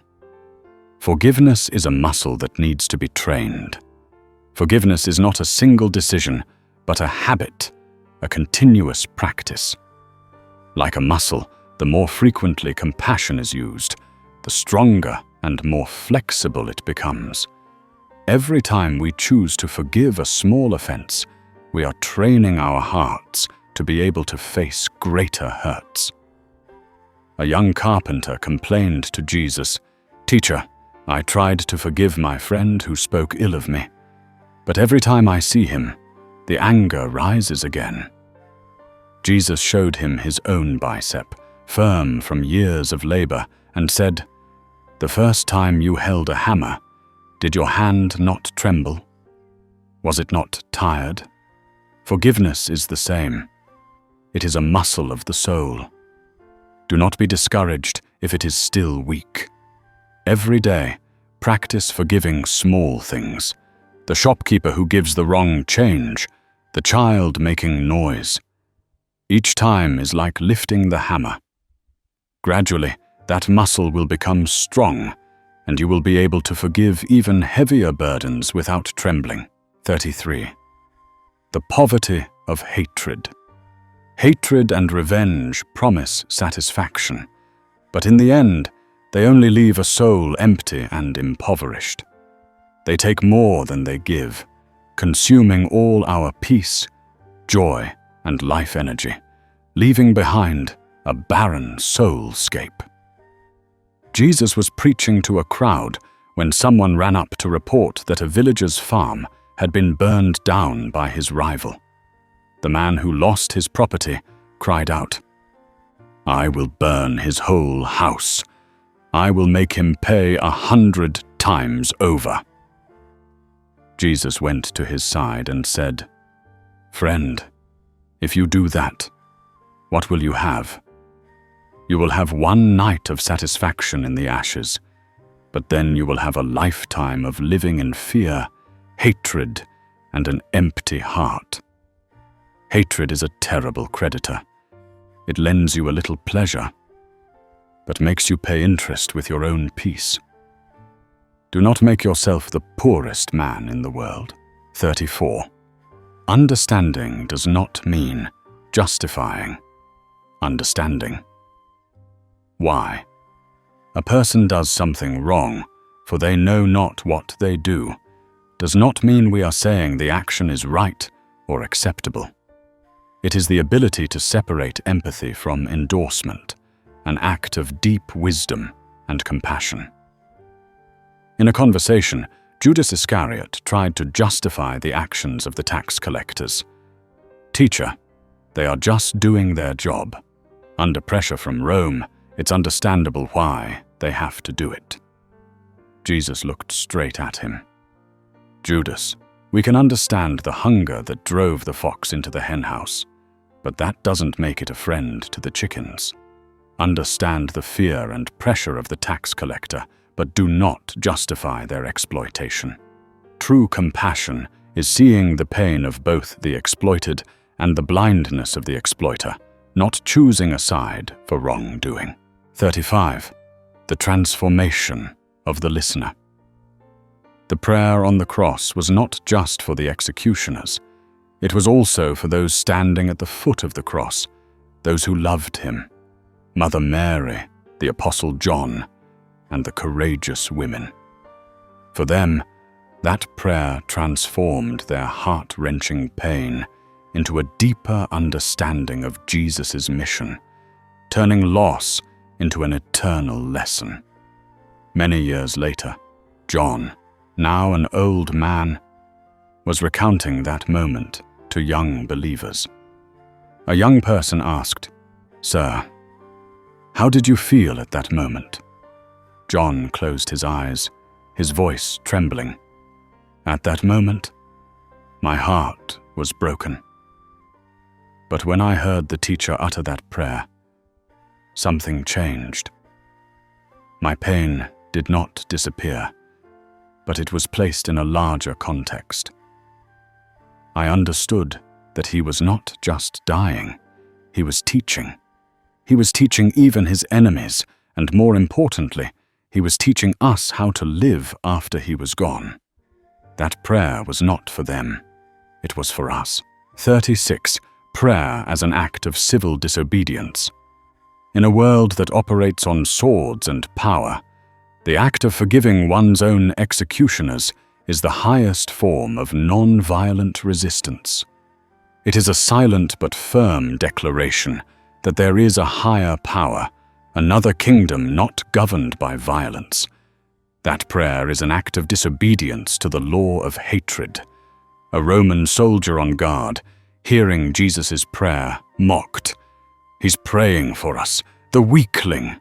Forgiveness is a muscle that needs to be trained. Forgiveness is not a single decision, but a habit, a continuous practice. Like a muscle, the more frequently compassion is used, the stronger and more flexible it becomes. Every time we choose to forgive a small offense, we are training our hearts to be able to face greater hurts. A young carpenter complained to Jesus, "Teacher, I tried to forgive my friend who spoke ill of me, but every time I see him, the anger rises again." Jesus showed him his own bicep, firm from years of labor, and said, "The first time you held a hammer, did your hand not tremble? Was it not tired?" Forgiveness is the same. It is a muscle of the soul. Do not be discouraged if it is still weak. Every day, practice forgiving small things. The shopkeeper who gives the wrong change, the child making noise. Each time is like lifting the hammer. Gradually, that muscle will become strong, and you will be able to forgive even heavier burdens without trembling. 33. The poverty of hatred. Hatred and revenge promise satisfaction, but in the end, they only leave a soul empty and impoverished. They take more than they give, consuming all our peace, joy, and life energy, leaving behind a barren soulscape. Jesus was preaching to a crowd when someone ran up to report that a villager's farm had been burned down by his rival. The man who lost his property cried out, "I will burn his whole house. I will make him pay 100 times over." Jesus went to his side and said, "Friend, if you do that, what will you have? You will have one night of satisfaction in the ashes, but then you will have a lifetime of living in fear, hatred, and an empty heart." Hatred is a terrible creditor. It lends you a little pleasure, but makes you pay interest with your own peace. Do not make yourself the poorest man in the world. 34. Understanding does not mean justifying understanding. Why? A person does something wrong, for they know not what they do, does not mean we are saying the action is right or acceptable. It is the ability to separate empathy from endorsement, an act of deep wisdom and compassion. In a conversation, Judas Iscariot tried to justify the actions of the tax collectors. "Teacher, they are just doing their job. Under pressure from Rome, it's understandable why they have to do it." Jesus looked straight at him. "Judas, we can understand the hunger that drove the fox into the henhouse, but that doesn't make it a friend to the chickens. Understand the fear and pressure of the tax collector, but do not justify their exploitation. True compassion is seeing the pain of both the exploited and the blindness of the exploiter, not choosing a side for wrongdoing." 35. The transformation of the listener. The prayer on the cross was not just for the executioners. It was also for those standing at the foot of the cross, those who loved him. Mother Mary, the Apostle John, and the courageous women. For them, that prayer transformed their heart-wrenching pain into a deeper understanding of Jesus' mission, turning loss into an eternal lesson. Many years later, John, now an old man, was recounting that moment to young believers. A young person asked, "Sir, how did you feel at that moment?" John closed his eyes, his voice trembling. "At that moment, my heart was broken. But when I heard the teacher utter that prayer, something changed. My pain did not disappear, but it was placed in a larger context. I understood that he was not just dying, he was teaching. He was teaching even his enemies, and more importantly, he was teaching us how to live after he was gone. That prayer was not for them, it was for us." 36. Prayer as an act of civil disobedience. In a world that operates on swords and power, the act of forgiving one's own executioners is the highest form of non-violent resistance. It is a silent but firm declaration that there is a higher power, another kingdom not governed by violence. That prayer is an act of disobedience to the law of hatred. A Roman soldier on guard, hearing Jesus' prayer, mocked, "He's praying for us, the weakling."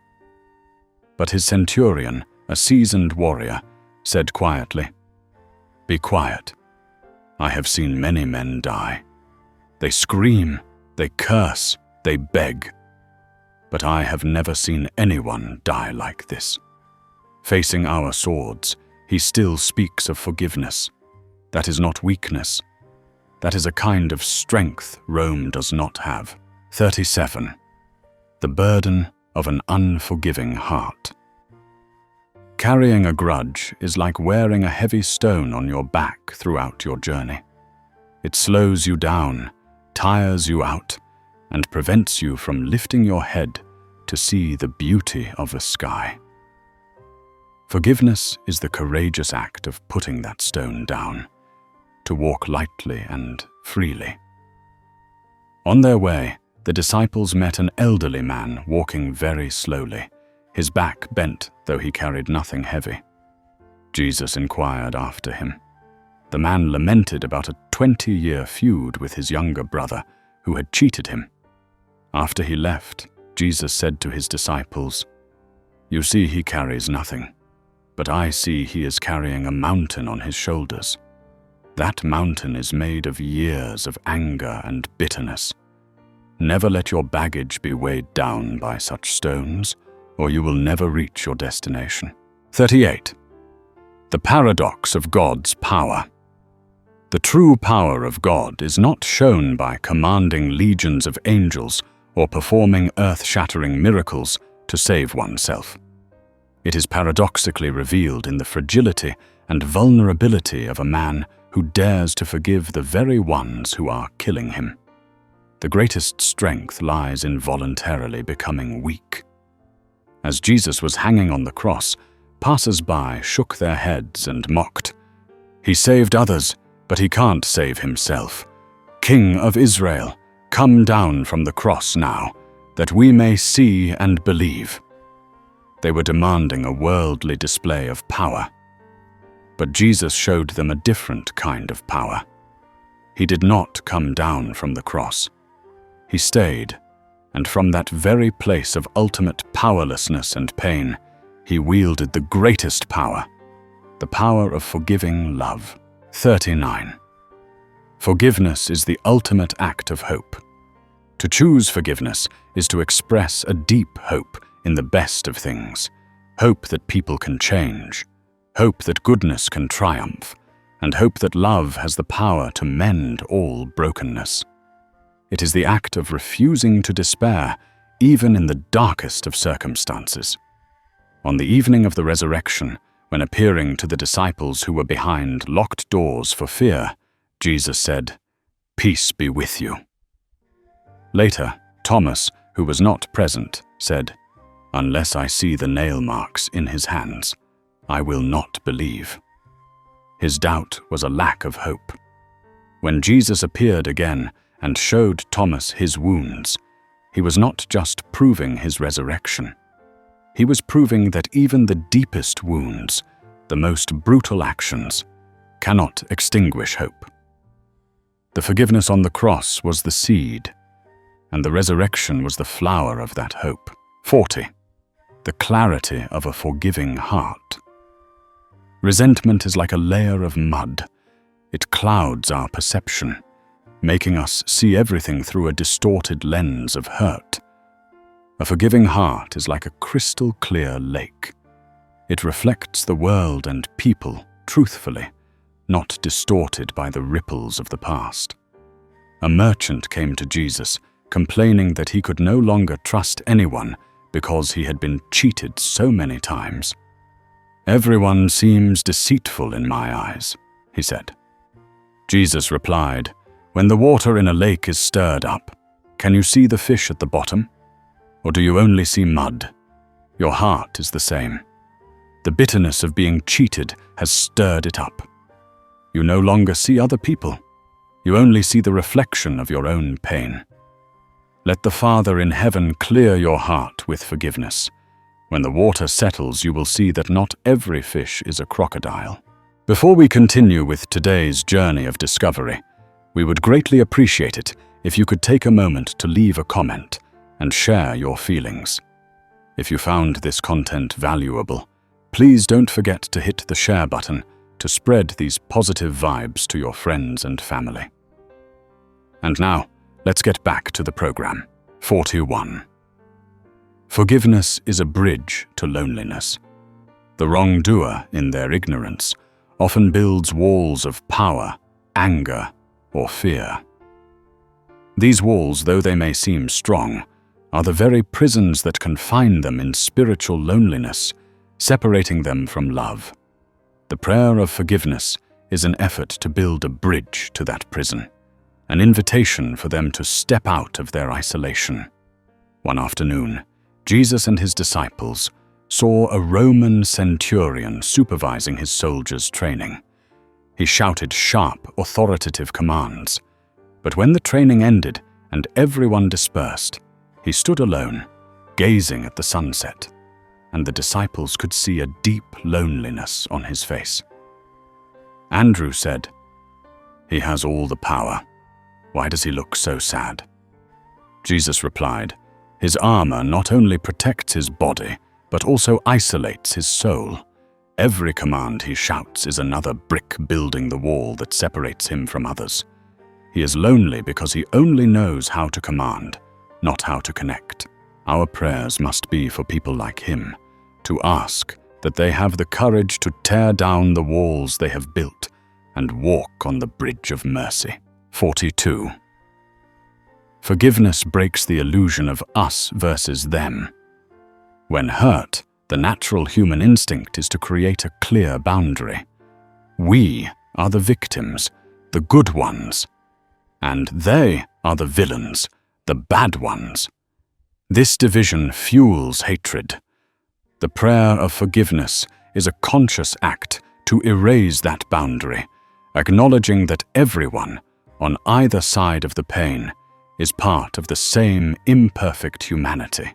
But his centurion, a seasoned warrior, said quietly, "Be quiet. I have seen many men die. They scream, they curse, they beg. But I have never seen anyone die like this." Facing our swords, he still speaks of forgiveness. That is not weakness. That is a kind of strength Rome does not have. 37. The burden of an unforgiving heart. Carrying a grudge is like wearing a heavy stone on your back throughout your journey. It slows you down, tires you out, and prevents you from lifting your head to see the beauty of the sky. Forgiveness is the courageous act of putting that stone down, to walk lightly and freely. On their way, the disciples met an elderly man walking very slowly, his back bent though he carried nothing heavy. Jesus inquired after him. The man lamented about a 20-year feud with his younger brother who had cheated him. After he left, Jesus said to his disciples, "You see he carries nothing, but I see he is carrying a mountain on his shoulders. That mountain is made of years of anger and bitterness. Never let your baggage be weighed down by such stones, or you will never reach your destination." 38. The paradox of God's power. The true power of God is not shown by commanding legions of angels or performing earth-shattering miracles to save oneself. It is paradoxically revealed in the fragility and vulnerability of a man who dares to forgive the very ones who are killing him. The greatest strength lies in voluntarily becoming weak. As Jesus was hanging on the cross, passers-by shook their heads and mocked. "He saved others, but he can't save himself. King of Israel, come down from the cross now, that we may see and believe." They were demanding a worldly display of power. But Jesus showed them a different kind of power. He did not come down from the cross. He stayed, and from that very place of ultimate powerlessness and pain, he wielded the greatest power, the power of forgiving love. 39. Forgiveness is the ultimate act of hope. To choose forgiveness is to express a deep hope in the best of things, hope that people can change, hope that goodness can triumph, and hope that love has the power to mend all brokenness. It is the act of refusing to despair, even in the darkest of circumstances. On the evening of the resurrection, when appearing to the disciples who were behind locked doors for fear, Jesus said, "Peace be with you." Later, Thomas, who was not present, said, "Unless I see the nail marks in his hands, I will not believe." His doubt was a lack of hope. When Jesus appeared again and showed Thomas his wounds, he was not just proving his resurrection. He was proving that even the deepest wounds, the most brutal actions, cannot extinguish hope. The forgiveness on the cross was the seed, and the resurrection was the flower of that hope. 40. The clarity of a forgiving heart. Resentment is like a layer of mud. It clouds our perception, making us see everything through a distorted lens of hurt. A forgiving heart is like a crystal-clear lake. It reflects the world and people truthfully, not distorted by the ripples of the past. A merchant came to Jesus, complaining that he could no longer trust anyone because he had been cheated so many times. "Everyone seems deceitful in my eyes," he said. Jesus replied, "When the water in a lake is stirred up, can you see the fish at the bottom? Or do you only see mud? Your heart is the same. The bitterness of being cheated has stirred it up. You no longer see other people. You only see the reflection of your own pain. Let the Father in heaven clear your heart with forgiveness. When the water settles, you will see that not every fish is a crocodile." Before we continue with today's journey of discovery, we would greatly appreciate it if you could take a moment to leave a comment and share your feelings. If you found this content valuable, please don't forget to hit the share button to spread these positive vibes to your friends and family. And now, let's get back to the program. 41. Forgiveness is a bridge to loneliness. The wrongdoer, in their ignorance, often builds walls of power, anger, or fear. These walls, though they may seem strong, are the very prisons that confine them in spiritual loneliness, separating them from love. The prayer of forgiveness is an effort to build a bridge to that prison, an invitation for them to step out of their isolation. One afternoon, Jesus and his disciples saw a Roman centurion supervising his soldiers' training. He shouted sharp, authoritative commands. But when the training ended and everyone dispersed, he stood alone, gazing at the sunset, and the disciples could see a deep loneliness on his face. Andrew said, "He has all the power. Why does he look so sad?" Jesus replied, "His armor not only protects his body, but also isolates his soul. Every command he shouts is another brick building the wall that separates him from others. He is lonely because he only knows how to command, not how to connect." Our prayers must be for people like him, to ask that they have the courage to tear down the walls they have built and walk on the bridge of mercy. 42. Forgiveness breaks the illusion of us versus them. When hurt, the natural human instinct is to create a clear boundary. We are the victims, the good ones, and they are the villains, the bad ones. This division fuels hatred. The prayer of forgiveness is a conscious act to erase that boundary, acknowledging that everyone, on either side of the pain, is part of the same imperfect humanity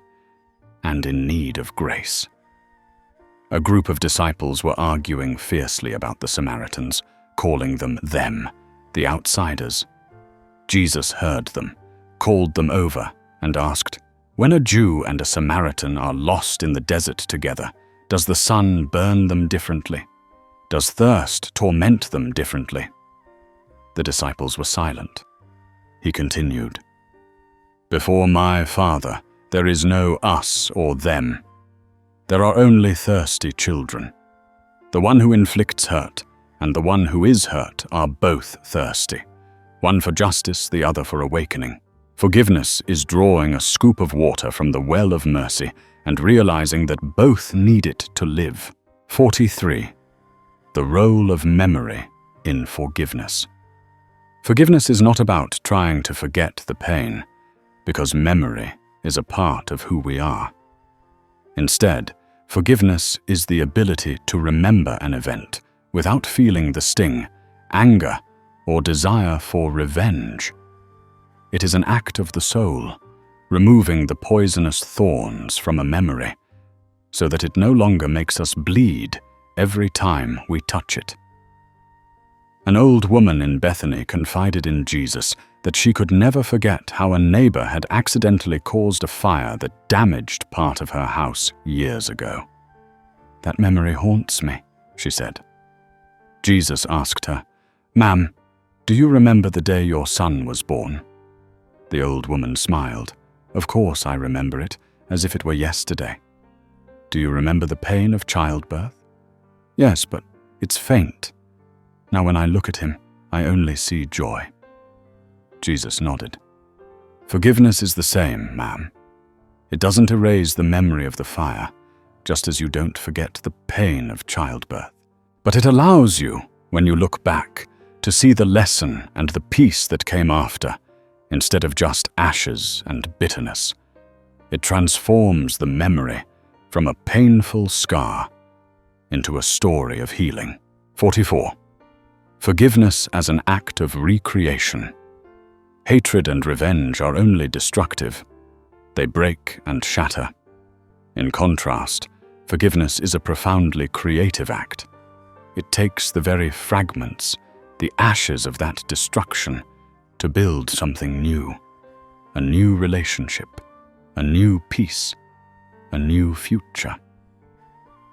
and in need of grace. A group of disciples were arguing fiercely about the Samaritans, calling them, the outsiders. Jesus heard them, called them over, and asked, "When a Jew and a Samaritan are lost in the desert together, does the sun burn them differently? Does thirst torment them differently?" The disciples were silent. He continued, "Before my Father, there is no us or them. There are only thirsty children. The one who inflicts hurt and the one who is hurt are both thirsty, one for justice, the other for awakening. Forgiveness is drawing a scoop of water from the well of mercy and realizing that both need it to live." 43. The role of memory in forgiveness. Forgiveness is not about trying to forget the pain, because memory is a part of who we are. Instead, forgiveness is the ability to remember an event without feeling the sting, anger, or desire for revenge. It is an act of the soul, removing the poisonous thorns from a memory, so that it no longer makes us bleed every time we touch it. An old woman in Bethany confided in Jesus that she could never forget how a neighbor had accidentally caused a fire that damaged part of her house years ago. "That memory haunts me," she said. Jesus asked her, "Ma'am, do you remember the day your son was born?" The old woman smiled. "Of course I remember it, as if it were yesterday." "Do you remember the pain of childbirth?" "Yes, but it's faint. Now when I look at him, I only see joy." Jesus nodded. "Forgiveness is the same, ma'am. It doesn't erase the memory of the fire, just as you don't forget the pain of childbirth. But it allows you, when you look back, to see the lesson and the peace that came after, instead of just ashes and bitterness. It transforms the memory from a painful scar into a story of healing." 44. Forgiveness as an act of recreation. Hatred and revenge are only destructive. They break and shatter. In contrast, forgiveness is a profoundly creative act. It takes the very fragments, the ashes of that destruction, to build something new. A new relationship, a new peace, a new future.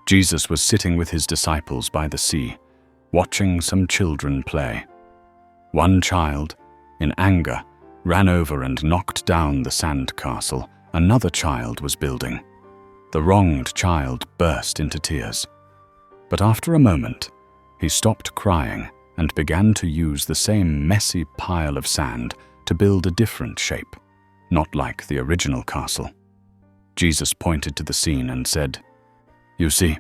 Jesus was sitting with his disciples by the sea, watching some children play. One child, in anger, ran over and knocked down the sand castle another child was building. The wronged child burst into tears. But after a moment, he stopped crying and began to use the same messy pile of sand to build a different shape, not like the original castle. Jesus pointed to the scene and said, "You see,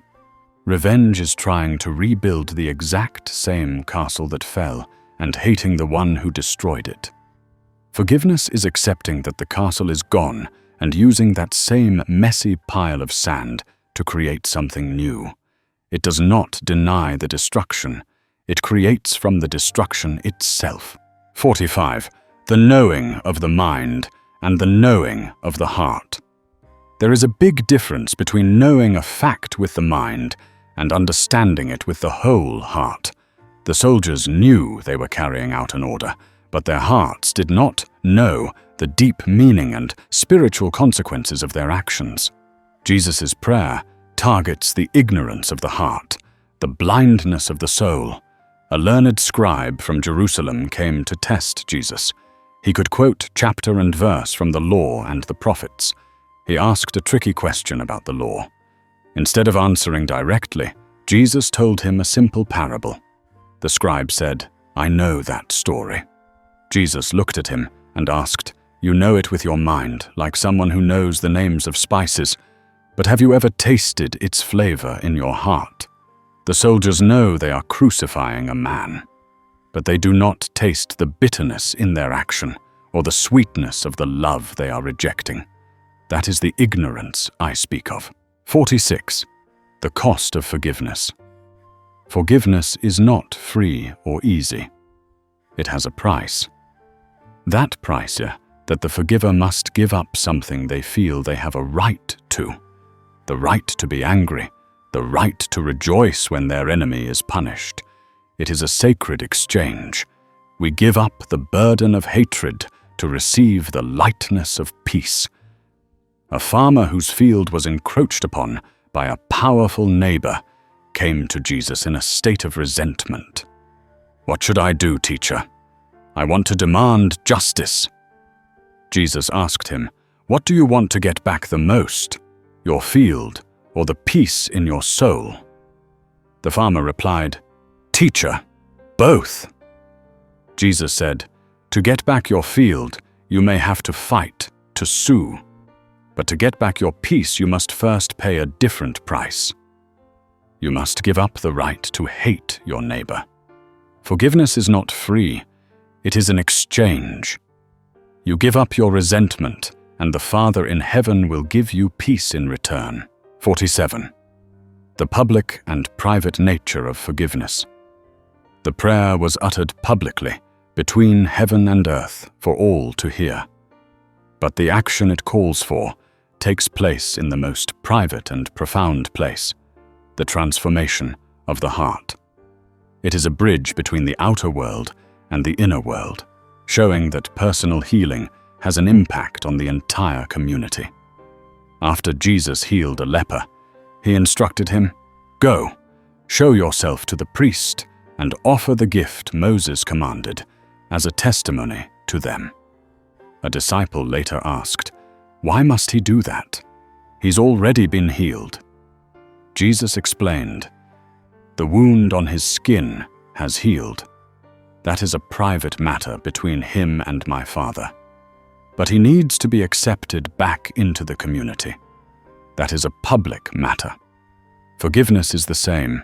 revenge is trying to rebuild the exact same castle that fell and hating the one who destroyed it. Forgiveness is accepting that the castle is gone and using that same messy pile of sand to create something new. It does not deny the destruction. It creates from the destruction itself." 45. The knowing of the mind and the knowing of the heart. There is a big difference between knowing a fact with the mind and understanding it with the whole heart. The soldiers knew they were carrying out an order, but their hearts did not know the deep meaning and spiritual consequences of their actions. Jesus' prayer targets the ignorance of the heart, the blindness of the soul. A learned scribe from Jerusalem came to test Jesus. He could quote chapter and verse from the law and the prophets. He asked a tricky question about the law. Instead of answering directly, Jesus told him a simple parable. The scribe said, "I know that story." Jesus looked at him and asked, "You know it with your mind, like someone who knows the names of spices, but have you ever tasted its flavor in your heart? The soldiers know they are crucifying a man, but they do not taste the bitterness in their action or the sweetness of the love they are rejecting. That is the ignorance I speak of." 46. The cost of forgiveness. Forgiveness is not free or easy. It has a price. That price is that the forgiver must give up something they feel they have a right to. The right to be angry, the right to rejoice when their enemy is punished. It is a sacred exchange. We give up the burden of hatred to receive the lightness of peace. A farmer whose field was encroached upon by a powerful neighbor came to Jesus in a state of resentment. "What should I do, teacher? I want to demand justice." Jesus asked him, "What do you want to get back the most, your field or the peace in your soul?" The farmer replied, "Teacher, both." Jesus said, "To get back your field, you may have to fight, to sue. But to get back your peace, you must first pay a different price. You must give up the right to hate your neighbor. Forgiveness is not free. It is an exchange. You give up your resentment and the Father in heaven will give you peace in return. 47. The public and private nature of forgiveness. The prayer was uttered publicly, between heaven and earth, for all to hear. But the action it calls for takes place in the most private and profound place, the transformation of the heart. It is a bridge between the outer world and the inner world, showing that personal healing has an impact on the entire community. After Jesus healed a leper, he instructed him, "Go, show yourself to the priest, and offer the gift Moses commanded as a testimony to them." A disciple later asked, "Why must he do that? He's already been healed." Jesus explained, "The wound on his skin has healed. That is a private matter between him and my Father. But he needs to be accepted back into the community. That is a public matter." Forgiveness is the same.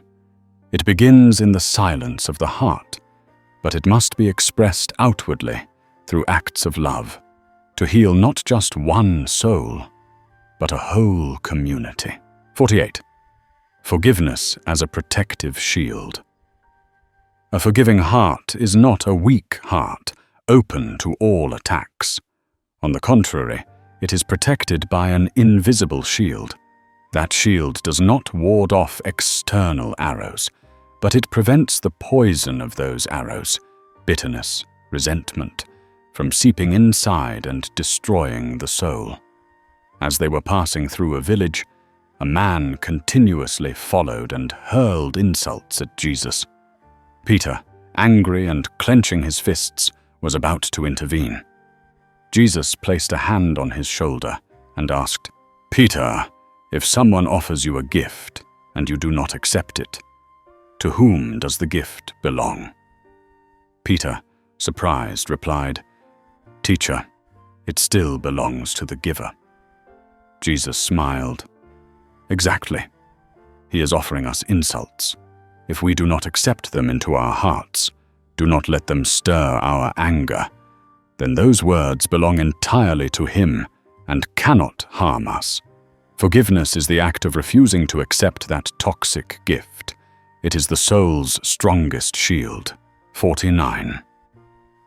It begins in the silence of the heart, but it must be expressed outwardly through acts of love, to heal not just one soul, but a whole community. 48. Forgiveness as a protective shield. A forgiving heart is not a weak heart, open to all attacks. On the contrary, it is protected by an invisible shield. That shield does not ward off external arrows, but it prevents the poison of those arrows, bitterness, resentment, from seeping inside and destroying the soul. As they were passing through a village, a man continuously followed and hurled insults at Jesus. Peter, angry and clenching his fists, was about to intervene. Jesus placed a hand on his shoulder and asked, "Peter, if someone offers you a gift and you do not accept it, to whom does the gift belong?" Peter, surprised, replied, "Teacher, it still belongs to the giver." Jesus smiled. "Exactly. He is offering us insults. If we do not accept them into our hearts, do not let them stir our anger, then those words belong entirely to him and cannot harm us. Forgiveness is the act of refusing to accept that toxic gift. It is the soul's strongest shield." 49.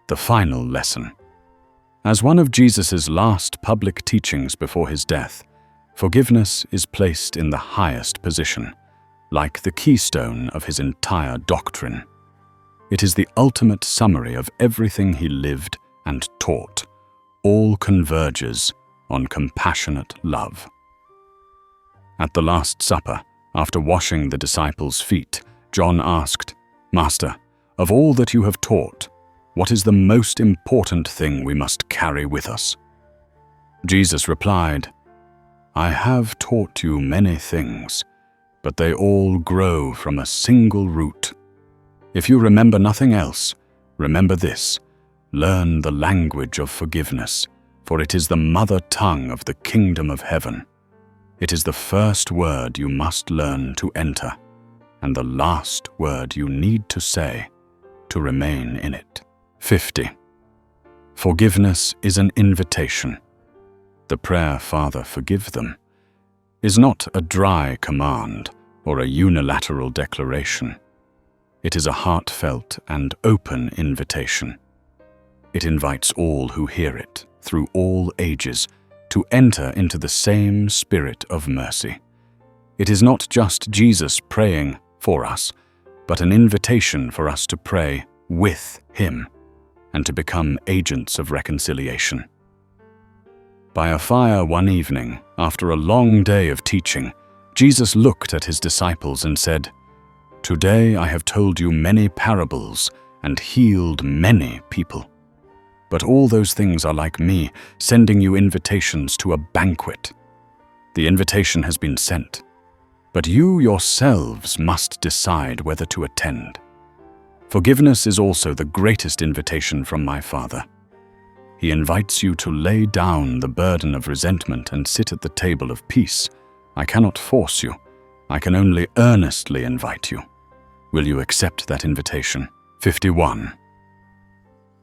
The final lesson. As one of Jesus' last public teachings before his death, forgiveness is placed in the highest position, like the keystone of his entire doctrine. It is the ultimate summary of everything he lived and taught. All converges on compassionate love. At the Last Supper, after washing the disciples' feet, John asked, "Master, of all that you have taught, what is the most important thing we must carry with us?" Jesus replied, "I have taught you many things, but they all grow from a single root. If you remember nothing else, remember this: learn the language of forgiveness, for it is the mother tongue of the kingdom of heaven. It is the first word you must learn to enter, and the last word you need to say to remain in it." 50. Forgiveness is an invitation. The prayer, "Father, forgive them," is not a dry command or a unilateral declaration. It is a heartfelt and open invitation. It invites all who hear it, through all ages, to enter into the same spirit of mercy. It is not just Jesus praying for us, but an invitation for us to pray with him and to become agents of reconciliation. By a fire one evening, after a long day of teaching, Jesus looked at his disciples and said, "Today I have told you many parables and healed many people. But all those things are like me, sending you invitations to a banquet. The invitation has been sent, but you yourselves must decide whether to attend. Forgiveness is also the greatest invitation from my Father. He invites you to lay down the burden of resentment and sit at the table of peace. I cannot force you. I can only earnestly invite you. Will you accept that invitation?" 51.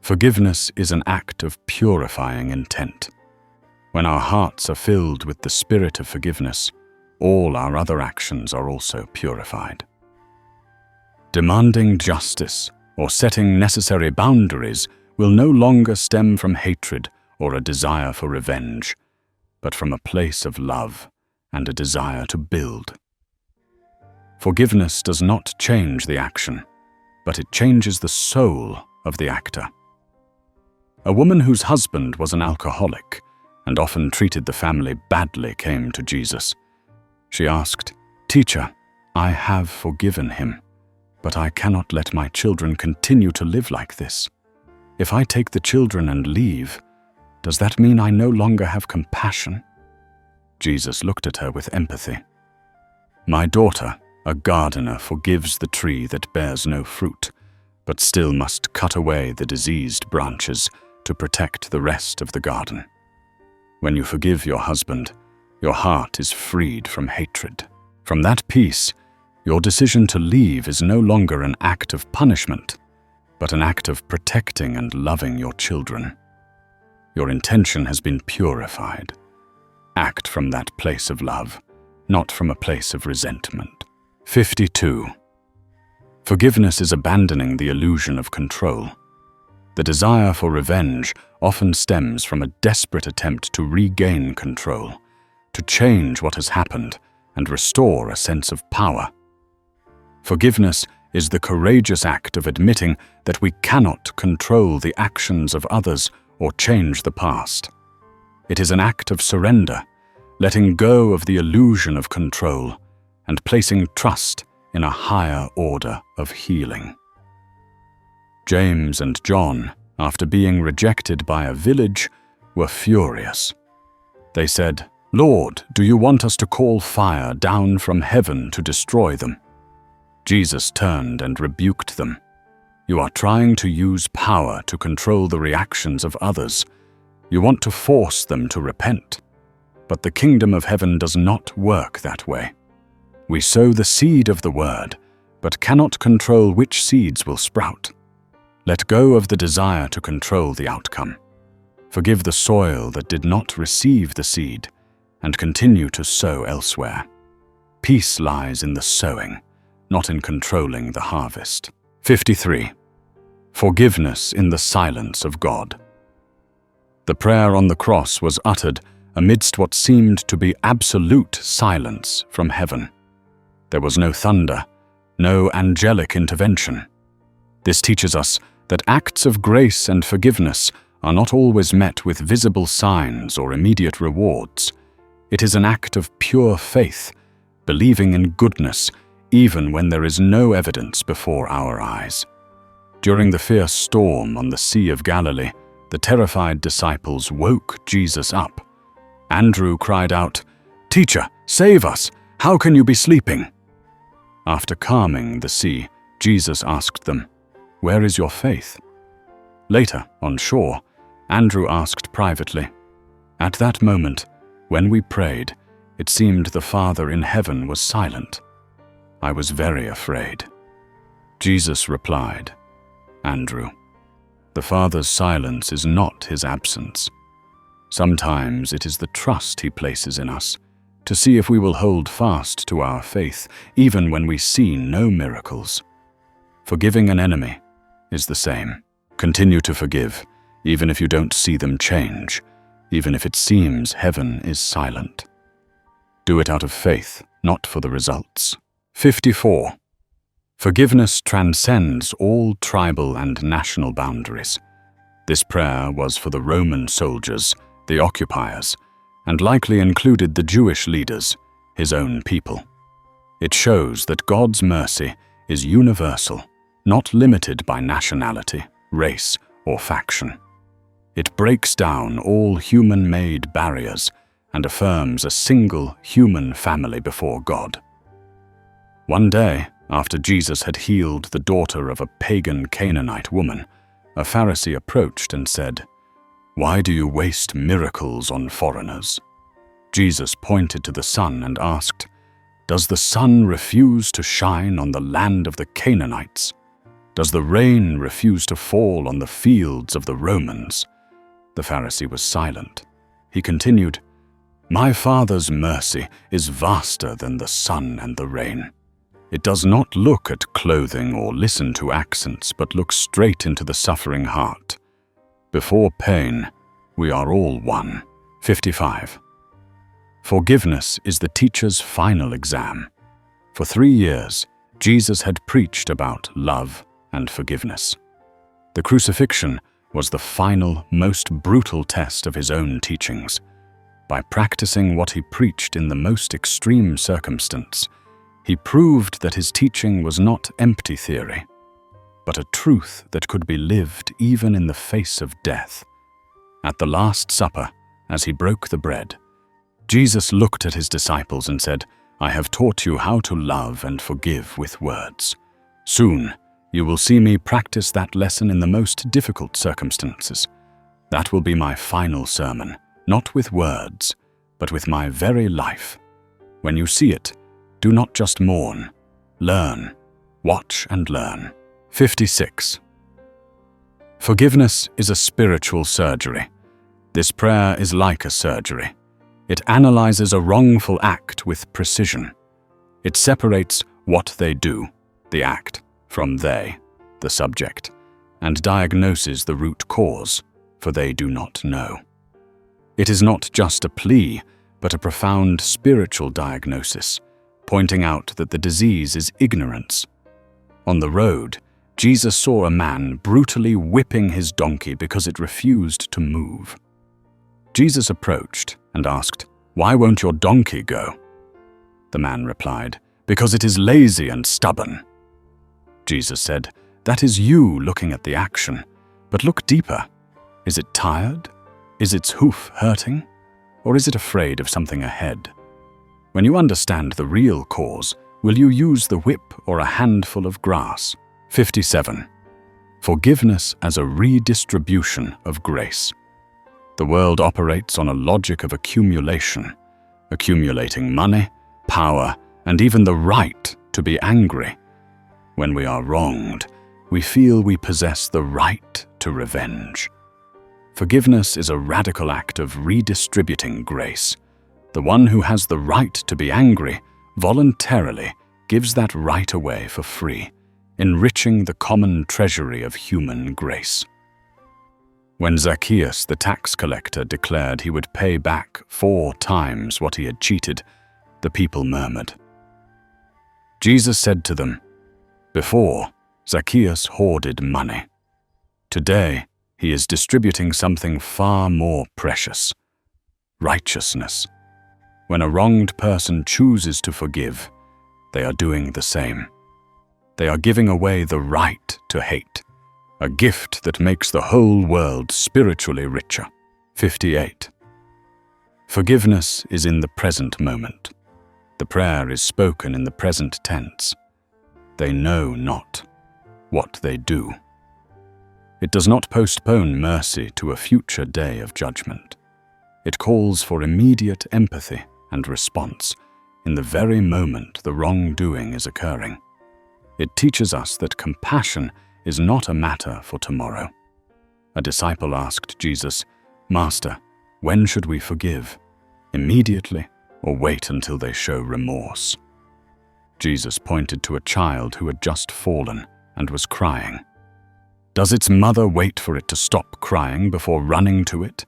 Forgiveness is an act of purifying intent. When our hearts are filled with the spirit of forgiveness, all our other actions are also purified. Demanding justice or setting necessary boundaries will no longer stem from hatred or a desire for revenge, but from a place of love and a desire to build. Forgiveness does not change the action, but it changes the soul of the actor. A woman whose husband was an alcoholic and often treated the family badly came to Jesus. She asked, "Teacher, I have forgiven him, but I cannot let my children continue to live like this. If I take the children and leave, does that mean I no longer have compassion?" Jesus looked at her with empathy. "My daughter, a gardener forgives the tree that bears no fruit, but still must cut away the diseased branches to protect the rest of the garden. When you forgive your husband, your heart is freed from hatred. From that peace, your decision to leave is no longer an act of punishment, but an act of protecting and loving your children. Your intention has been purified. Act from that place of love, not from a place of resentment." 52. Forgiveness is abandoning the illusion of control. The desire for revenge often stems from a desperate attempt to regain control, to change what has happened and restore a sense of power. Forgiveness is the courageous act of admitting that we cannot control the actions of others or change the past. It is an act of surrender, letting go of the illusion of control and placing trust in a higher order of healing. James and John, after being rejected by a village, were furious. They said, "Lord, do you want us to call fire down from heaven to destroy them?" Jesus turned and rebuked them. "You are trying to use power to control the reactions of others. You want to force them to repent. But the kingdom of heaven does not work that way. We sow the seed of the word, but cannot control which seeds will sprout. Let go of the desire to control the outcome. Forgive the soil that did not receive the seed, and continue to sow elsewhere. Peace lies in the sowing, not in controlling the harvest." 53. Forgiveness in the silence of God. The prayer on the cross was uttered amidst what seemed to be absolute silence from heaven. There was no thunder, no angelic intervention. This teaches us that acts of grace and forgiveness are not always met with visible signs or immediate rewards. It is an act of pure faith, believing in goodness even when there is no evidence before our eyes. During the fierce storm on the Sea of Galilee, the terrified disciples woke Jesus up. Andrew cried out, "Teacher, save us! How can you be sleeping?" After calming the sea, Jesus asked them, "Where is your faith?" Later, on shore, Andrew asked privately, "At that moment, when we prayed, it seemed the Father in heaven was silent. I was very afraid." Jesus replied, "Andrew, the Father's silence is not his absence. Sometimes it is the trust he places in us, to see if we will hold fast to our faith, even when we see no miracles. Forgiving an enemy is the same. Continue to forgive, even if you don't see them change, even if it seems heaven is silent. Do it out of faith, not for the results." 54. Forgiveness transcends all tribal and national boundaries. This prayer was for the Roman soldiers, the occupiers, and likely included the Jewish leaders, his own people. It shows that God's mercy is universal, not limited by nationality, race, or faction. It breaks down all human-made barriers and affirms a single human family before God. One day, after Jesus had healed the daughter of a pagan Canaanite woman, a Pharisee approached and said, "Why do you waste miracles on foreigners?" Jesus pointed to the sun and asked, "Does the sun refuse to shine on the land of the Canaanites? Does the rain refuse to fall on the fields of the Romans?" The Pharisee was silent. he continued, "My Father's mercy is vaster than the sun and the rain. It does not look at clothing or listen to accents, but looks straight into the suffering heart. Before pain, we are all one." 55. Forgiveness is the teacher's final exam. For 3 years, Jesus had preached about love and forgiveness. The crucifixion was the final, most brutal test of his own teachings. By practicing what he preached in the most extreme circumstance, he proved that his teaching was not empty theory, but a truth that could be lived even in the face of death. At the Last Supper, as he broke the bread, Jesus looked at his disciples and said, "I have taught you how to love and forgive with words. Soon, you will see me practice that lesson in the most difficult circumstances. That will be my final sermon, not with words, but with my very life. When you see it, do not just mourn. Learn. Watch and learn." 56. Forgiveness is a spiritual surgery. This prayer is like a surgery. It analyzes a wrongful act with precision. It separates what they do, the act, from they, the subject, and diagnoses the root cause, for they do not know. It is not just a plea, but a profound spiritual diagnosis, pointing out that the disease is ignorance. On the road, Jesus saw a man brutally whipping his donkey because it refused to move. Jesus approached and asked, "Why won't your donkey go?" The man replied, "Because it is lazy and stubborn." Jesus said, "That is you looking at the action, but look deeper. Is it tired? Is its hoof hurting? Or is it afraid of something ahead? When you understand the real cause, will you use the whip or a handful of grass?" 57. Forgiveness as a redistribution of grace. The world operates on a logic of accumulation, accumulating money, power, and even the right to be angry. When we are wronged, we feel we possess the right to revenge. Forgiveness is a radical act of redistributing grace. The one who has the right to be angry voluntarily gives that right away for free, enriching the common treasury of human grace. When Zacchaeus, the tax collector, declared he would pay back 4 times what he had cheated, the people murmured. Jesus said to them, "Before, Zacchaeus hoarded money. Today, he is distributing something far more precious: righteousness. When a wronged person chooses to forgive, they are doing the same. They are giving away the right to hate, a gift that makes the whole world spiritually richer." 58. Forgiveness is in the present moment. The prayer is spoken in the present tense. They know not what they do. It does not postpone mercy to a future day of judgment. It calls for immediate empathy and response in the very moment the wrongdoing is occurring. It teaches us that compassion is not a matter for tomorrow. A disciple asked Jesus, "Master, when should we forgive? Immediately, or wait until they show remorse?" Jesus pointed to a child who had just fallen and was crying. Does its mother wait for it to stop crying before running to it?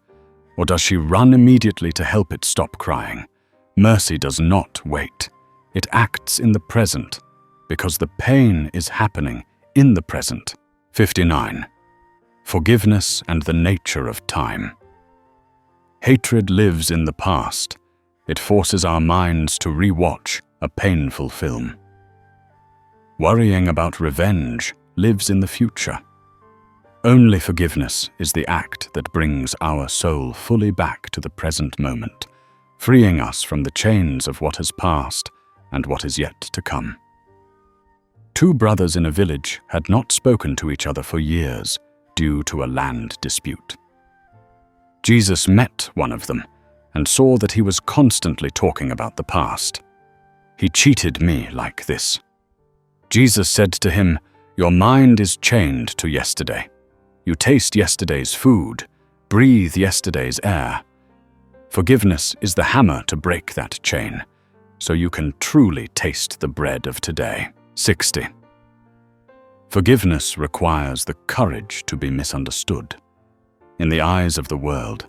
Or does she run immediately to help it stop crying? Mercy does not wait. It acts in the present, because the pain is happening in the present. 59. Forgiveness and the nature of time. Hatred lives in the past. It forces our minds to re-watch a painful film. Worrying about revenge lives in the future. Only forgiveness is the act that brings our soul fully back to the present moment, freeing us from the chains of what has passed and what is yet to come. 2 brothers in a village had not spoken to each other for years due to a land dispute. Jesus met one of them and saw that he was constantly talking about the past. "He cheated me like this." Jesus said to him, "Your mind is chained to yesterday. You taste yesterday's food, breathe yesterday's air. Forgiveness is the hammer to break that chain, so you can truly taste the bread of today. 60. Forgiveness requires the courage to be misunderstood. In the eyes of the world,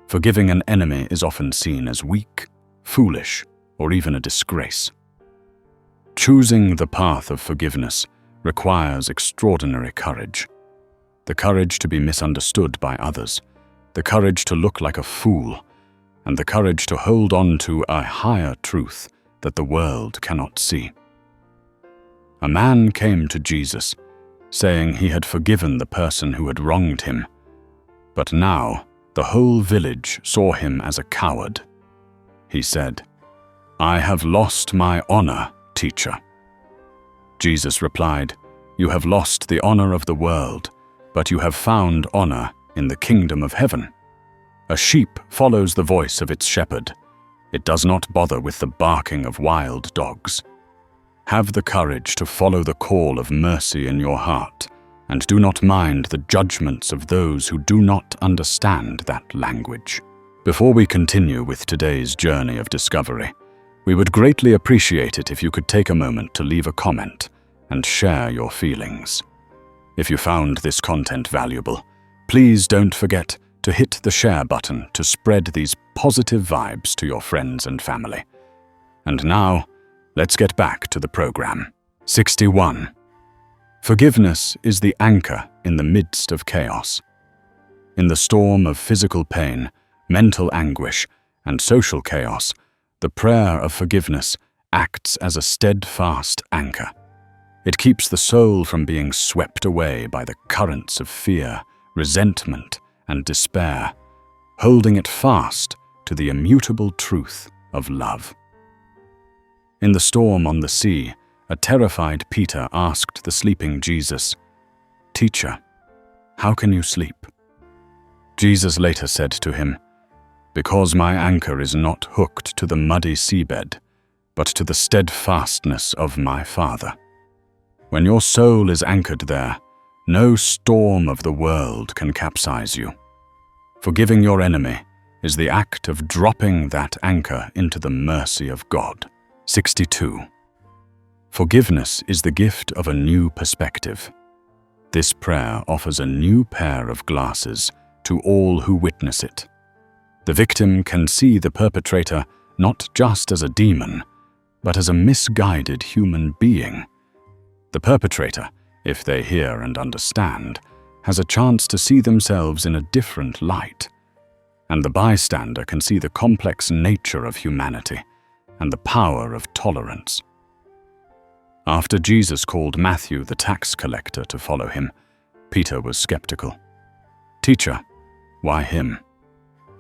forgiving an enemy is often seen as weak, foolish, or even a disgrace. Choosing the path of forgiveness requires extraordinary courage. The courage to be misunderstood by others, the courage to look like a fool, and the courage to hold on to a higher truth that the world cannot see. A man came to Jesus, saying he had forgiven the person who had wronged him, but now the whole village saw him as a coward. He said, "I have lost my honor, teacher." Jesus replied, "You have lost the honor of the world, but you have found honor in the kingdom of heaven. A sheep follows the voice of its shepherd. It does not bother with the barking of wild dogs. Have the courage to follow the call of mercy in your heart, and do not mind the judgments of those who do not understand that language." Before we continue with today's journey of discovery, we would greatly appreciate it if you could take a moment to leave a comment and share your feelings. If you found this content valuable, please don't forget to hit the share button to spread these positive vibes to your friends and family. And now, let's get back to the program. 61. Forgiveness is the anchor in the midst of chaos. In the storm of physical pain, mental anguish, and social chaos, the prayer of forgiveness acts as a steadfast anchor. It keeps the soul from being swept away by the currents of fear, resentment, and despair, holding it fast to the immutable truth of love. In the storm on the sea, a terrified Peter asked the sleeping Jesus, "Teacher, how can you sleep?" Jesus later said to him, "Because my anchor is not hooked to the muddy seabed, but to the steadfastness of my Father." When your soul is anchored there, no storm of the world can capsize you. Forgiving your enemy is the act of dropping that anchor into the mercy of God. 62. Forgiveness is the gift of a new perspective. This prayer offers a new pair of glasses to all who witness it. The victim can see the perpetrator not just as a demon, but as a misguided human being. The perpetrator, if they hear and understand, has a chance to see themselves in a different light. And the bystander can see the complex nature of humanity and the power of tolerance. After Jesus called Matthew the tax collector to follow him, Peter was skeptical. "Teacher, why him?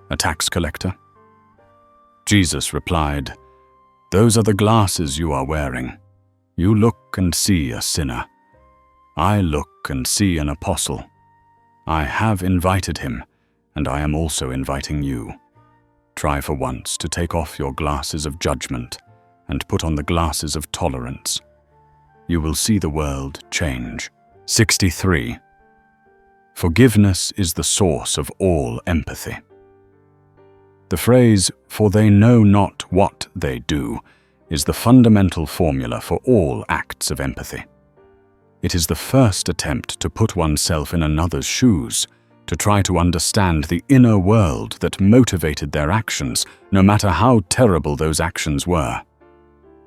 A tax collector?" Jesus replied, "Those are the glasses you are wearing. You look and see a sinner. I look and see an apostle. I have invited him, and I am also inviting you. Try for once to take off your glasses of judgment and put on the glasses of tolerance. You will see the world change." 63. Forgiveness is the source of all empathy. The phrase, "for they know not what they do," is the fundamental formula for all acts of empathy. It is the first attempt to put oneself in another's shoes, to try to understand the inner world that motivated their actions, no matter how terrible those actions were.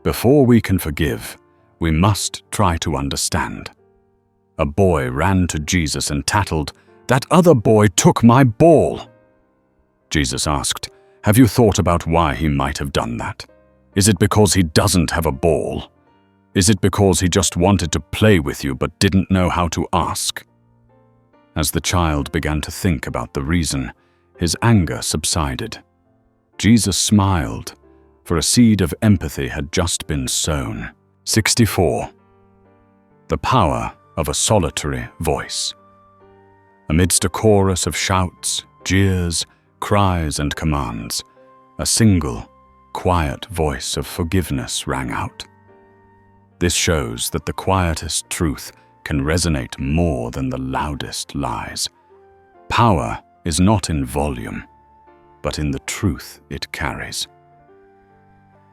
Before we can forgive, we must try to understand. A boy ran to Jesus and tattled, "That other boy took my ball." Jesus asked, "Have you thought about why he might have done that? Is it because he doesn't have a ball? Is it because he just wanted to play with you but didn't know how to ask?" As the child began to think about the reason, his anger subsided. Jesus smiled, for a seed of empathy had just been sown. 64. The power of a solitary voice. Amidst a chorus of shouts, jeers, cries, and commands, a single, quiet voice of forgiveness rang out. This shows that the quietest truth can resonate more than the loudest lies. Power is not in volume. but in the truth it carries.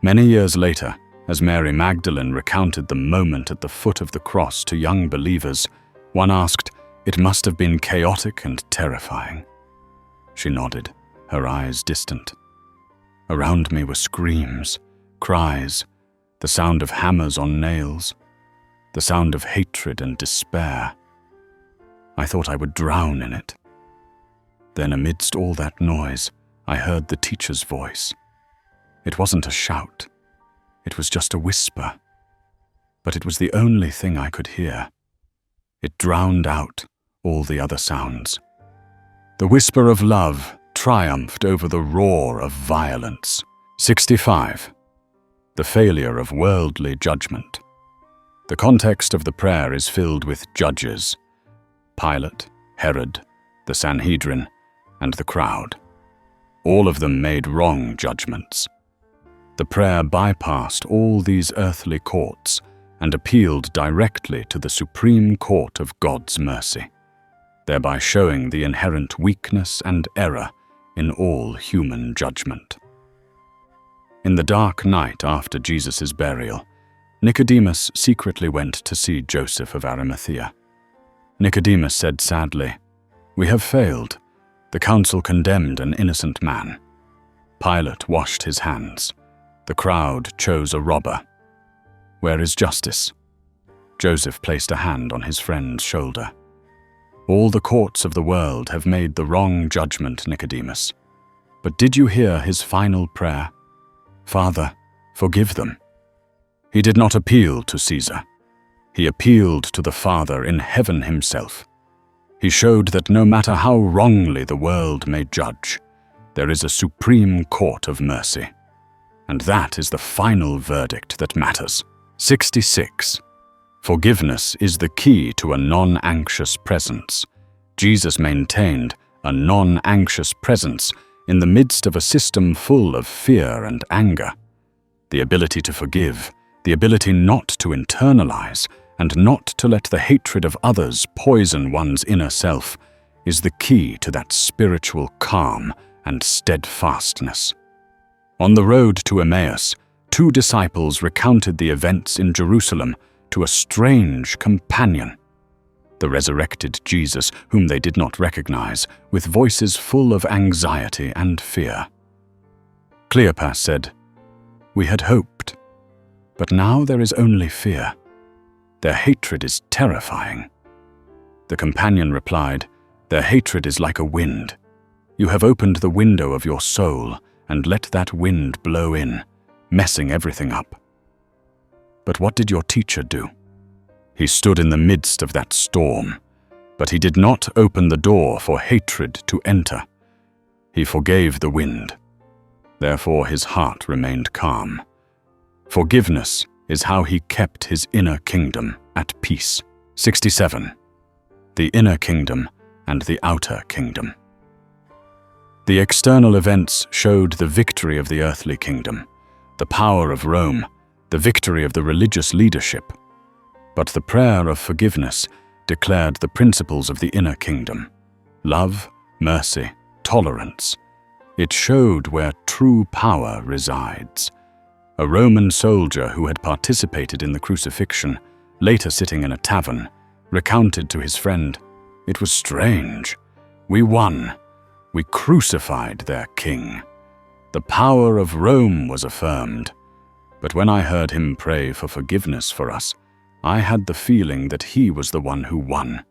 Many years later, as Mary Magdalene recounted the moment at the foot of the cross to young believers, one asked, "It must have been chaotic and terrifying." She nodded, her eyes distant. Around me were screams, cries, the sound of hammers on nails, the sound of hatred and despair. I thought I would drown in it. Then amidst all that noise, I heard the teacher's voice. It wasn't a shout. It was just a whisper. But it was the only thing I could hear. It drowned out all the other sounds. The whisper of love triumphed over the roar of violence. 65. The failure of worldly judgment. The context of the prayer is filled with judges: Pilate, Herod, the Sanhedrin, and the crowd. All of them made wrong judgments. The prayer bypassed all these earthly courts and appealed directly to the supreme court of God's mercy, thereby showing the inherent weakness and error in all human judgment. In the dark night after Jesus' burial, Nicodemus secretly went to see Joseph of Arimathea. Nicodemus said sadly, "We have failed. The council condemned an innocent man. Pilate washed his hands. The crowd chose a robber. Where is justice?" Joseph placed a hand on his friend's shoulder. "All the courts of the world have made the wrong judgment, Nicodemus. But did you hear his final prayer? Father, forgive them." He did not appeal to Caesar. He appealed to the Father in heaven himself. He showed that no matter how wrongly the world may judge, there is a supreme court of mercy. And that is the final verdict that matters. 66. Forgiveness is the key to a non-anxious presence. Jesus maintained a non-anxious presence in the midst of a system full of fear and anger. The ability to forgive, the ability not to internalize, and not to let the hatred of others poison one's inner self, is the key to that spiritual calm and steadfastness. On the road to Emmaus, 2 disciples recounted the events in Jerusalem to a strange companion, the resurrected Jesus, whom they did not recognize, with voices full of anxiety and fear. Cleopas said, "We had hoped, but now there is only fear. Their hatred is terrifying." The companion replied, "Their hatred is like a wind. You have opened the window of your soul and let that wind blow in, messing everything up." But what did your teacher do? He stood in the midst of that storm, but he did not open the door for hatred to enter. He forgave the wind. Therefore his heart remained calm. Forgiveness is how he kept his inner kingdom at peace. 67. The inner kingdom and the outer kingdom. The external events showed the victory of the earthly kingdom, the power of Rome, the victory of the religious leadership. But the prayer of forgiveness declared the principles of the inner kingdom: love, mercy, tolerance. It showed where true power resides. A Roman soldier who had participated in the crucifixion, later sitting in a tavern, recounted to his friend, "It was strange. We won. We crucified their king. The power of Rome was affirmed. But when I heard him pray for forgiveness for us, I had the feeling that he was the one who won,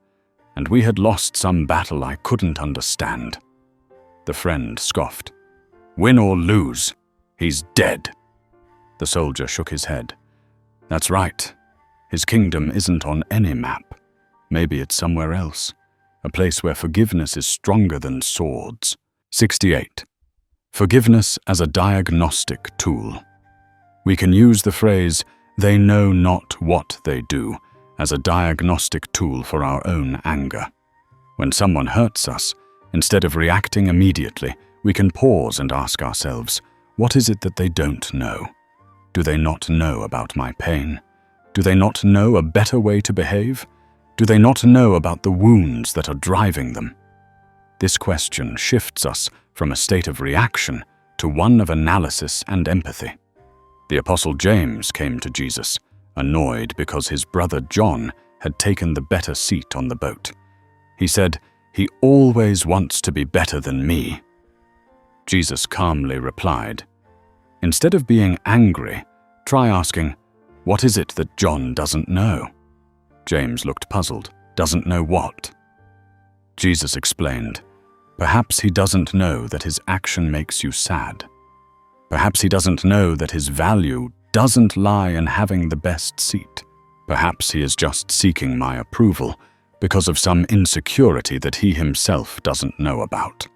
and we had lost some battle I couldn't understand." The friend scoffed. "Win or lose, he's dead." The soldier shook his head. "That's right. His kingdom isn't on any map. Maybe it's somewhere else, a place where forgiveness is stronger than swords." 68. Forgiveness as a diagnostic tool. We can use the phrase, "they know not what they do," as a diagnostic tool for our own anger. When someone hurts us, instead of reacting immediately, we can pause and ask ourselves, what is it that they don't know? Do they not know about my pain? Do they not know a better way to behave? Do they not know about the wounds that are driving them? This question shifts us from a state of reaction to one of analysis and empathy. The Apostle James came to Jesus, annoyed because his brother John had taken the better seat on the boat. He said, "He always wants to be better than me." Jesus calmly replied, "Instead of being angry, try asking, 'What is it that John doesn't know?'" James looked puzzled. "Doesn't know what?" Jesus explained, "Perhaps he doesn't know that his action makes you sad. Perhaps he doesn't know that his value doesn't lie in having the best seat. Perhaps he is just seeking my approval because of some insecurity that he himself doesn't know about."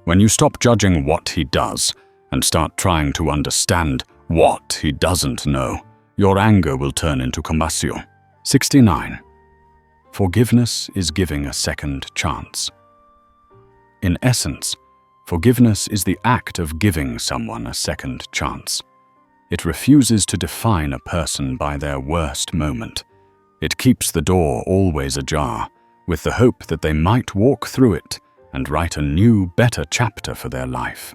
When you stop judging what he does and start trying to understand what he doesn't know, your anger will turn into compassion. 69. Forgiveness is giving a second chance. In essence, forgiveness is the act of giving someone a second chance. It refuses to define a person by their worst moment. It keeps the door always ajar, with the hope that they might walk through it and write a new, better chapter for their life.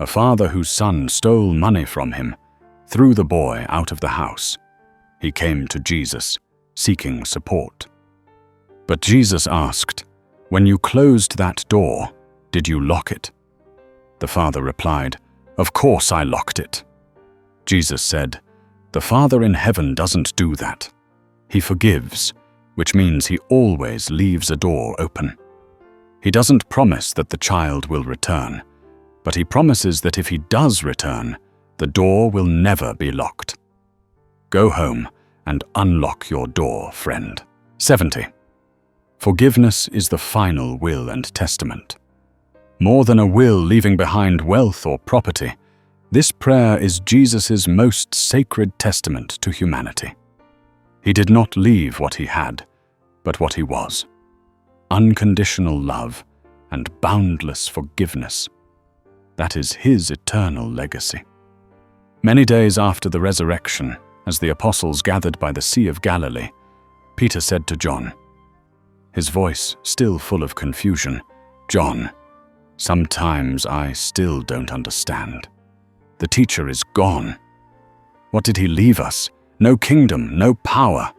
A father whose son stole money from him threw the boy out of the house. He came to Jesus, seeking support. But Jesus asked, "When you closed that door, did you lock it?" The father replied, "Of course I locked it." Jesus said, "The Father in heaven doesn't do that. He forgives, which means he always leaves a door open. He doesn't promise that the child will return, but he promises that if he does return, the door will never be locked. Go home and unlock your door, friend. 70. Forgiveness is the final will and testament. More than a will leaving behind wealth or property, this prayer is Jesus' most sacred testament to humanity. He did not leave what he had, but what he was. Unconditional love and boundless forgiveness. That is his eternal legacy. Many days after the resurrection, as the apostles gathered by the Sea of Galilee, Peter said to John, his voice still full of confusion, "John, sometimes I still don't understand. The teacher is gone. What did he leave us? No kingdom, no power."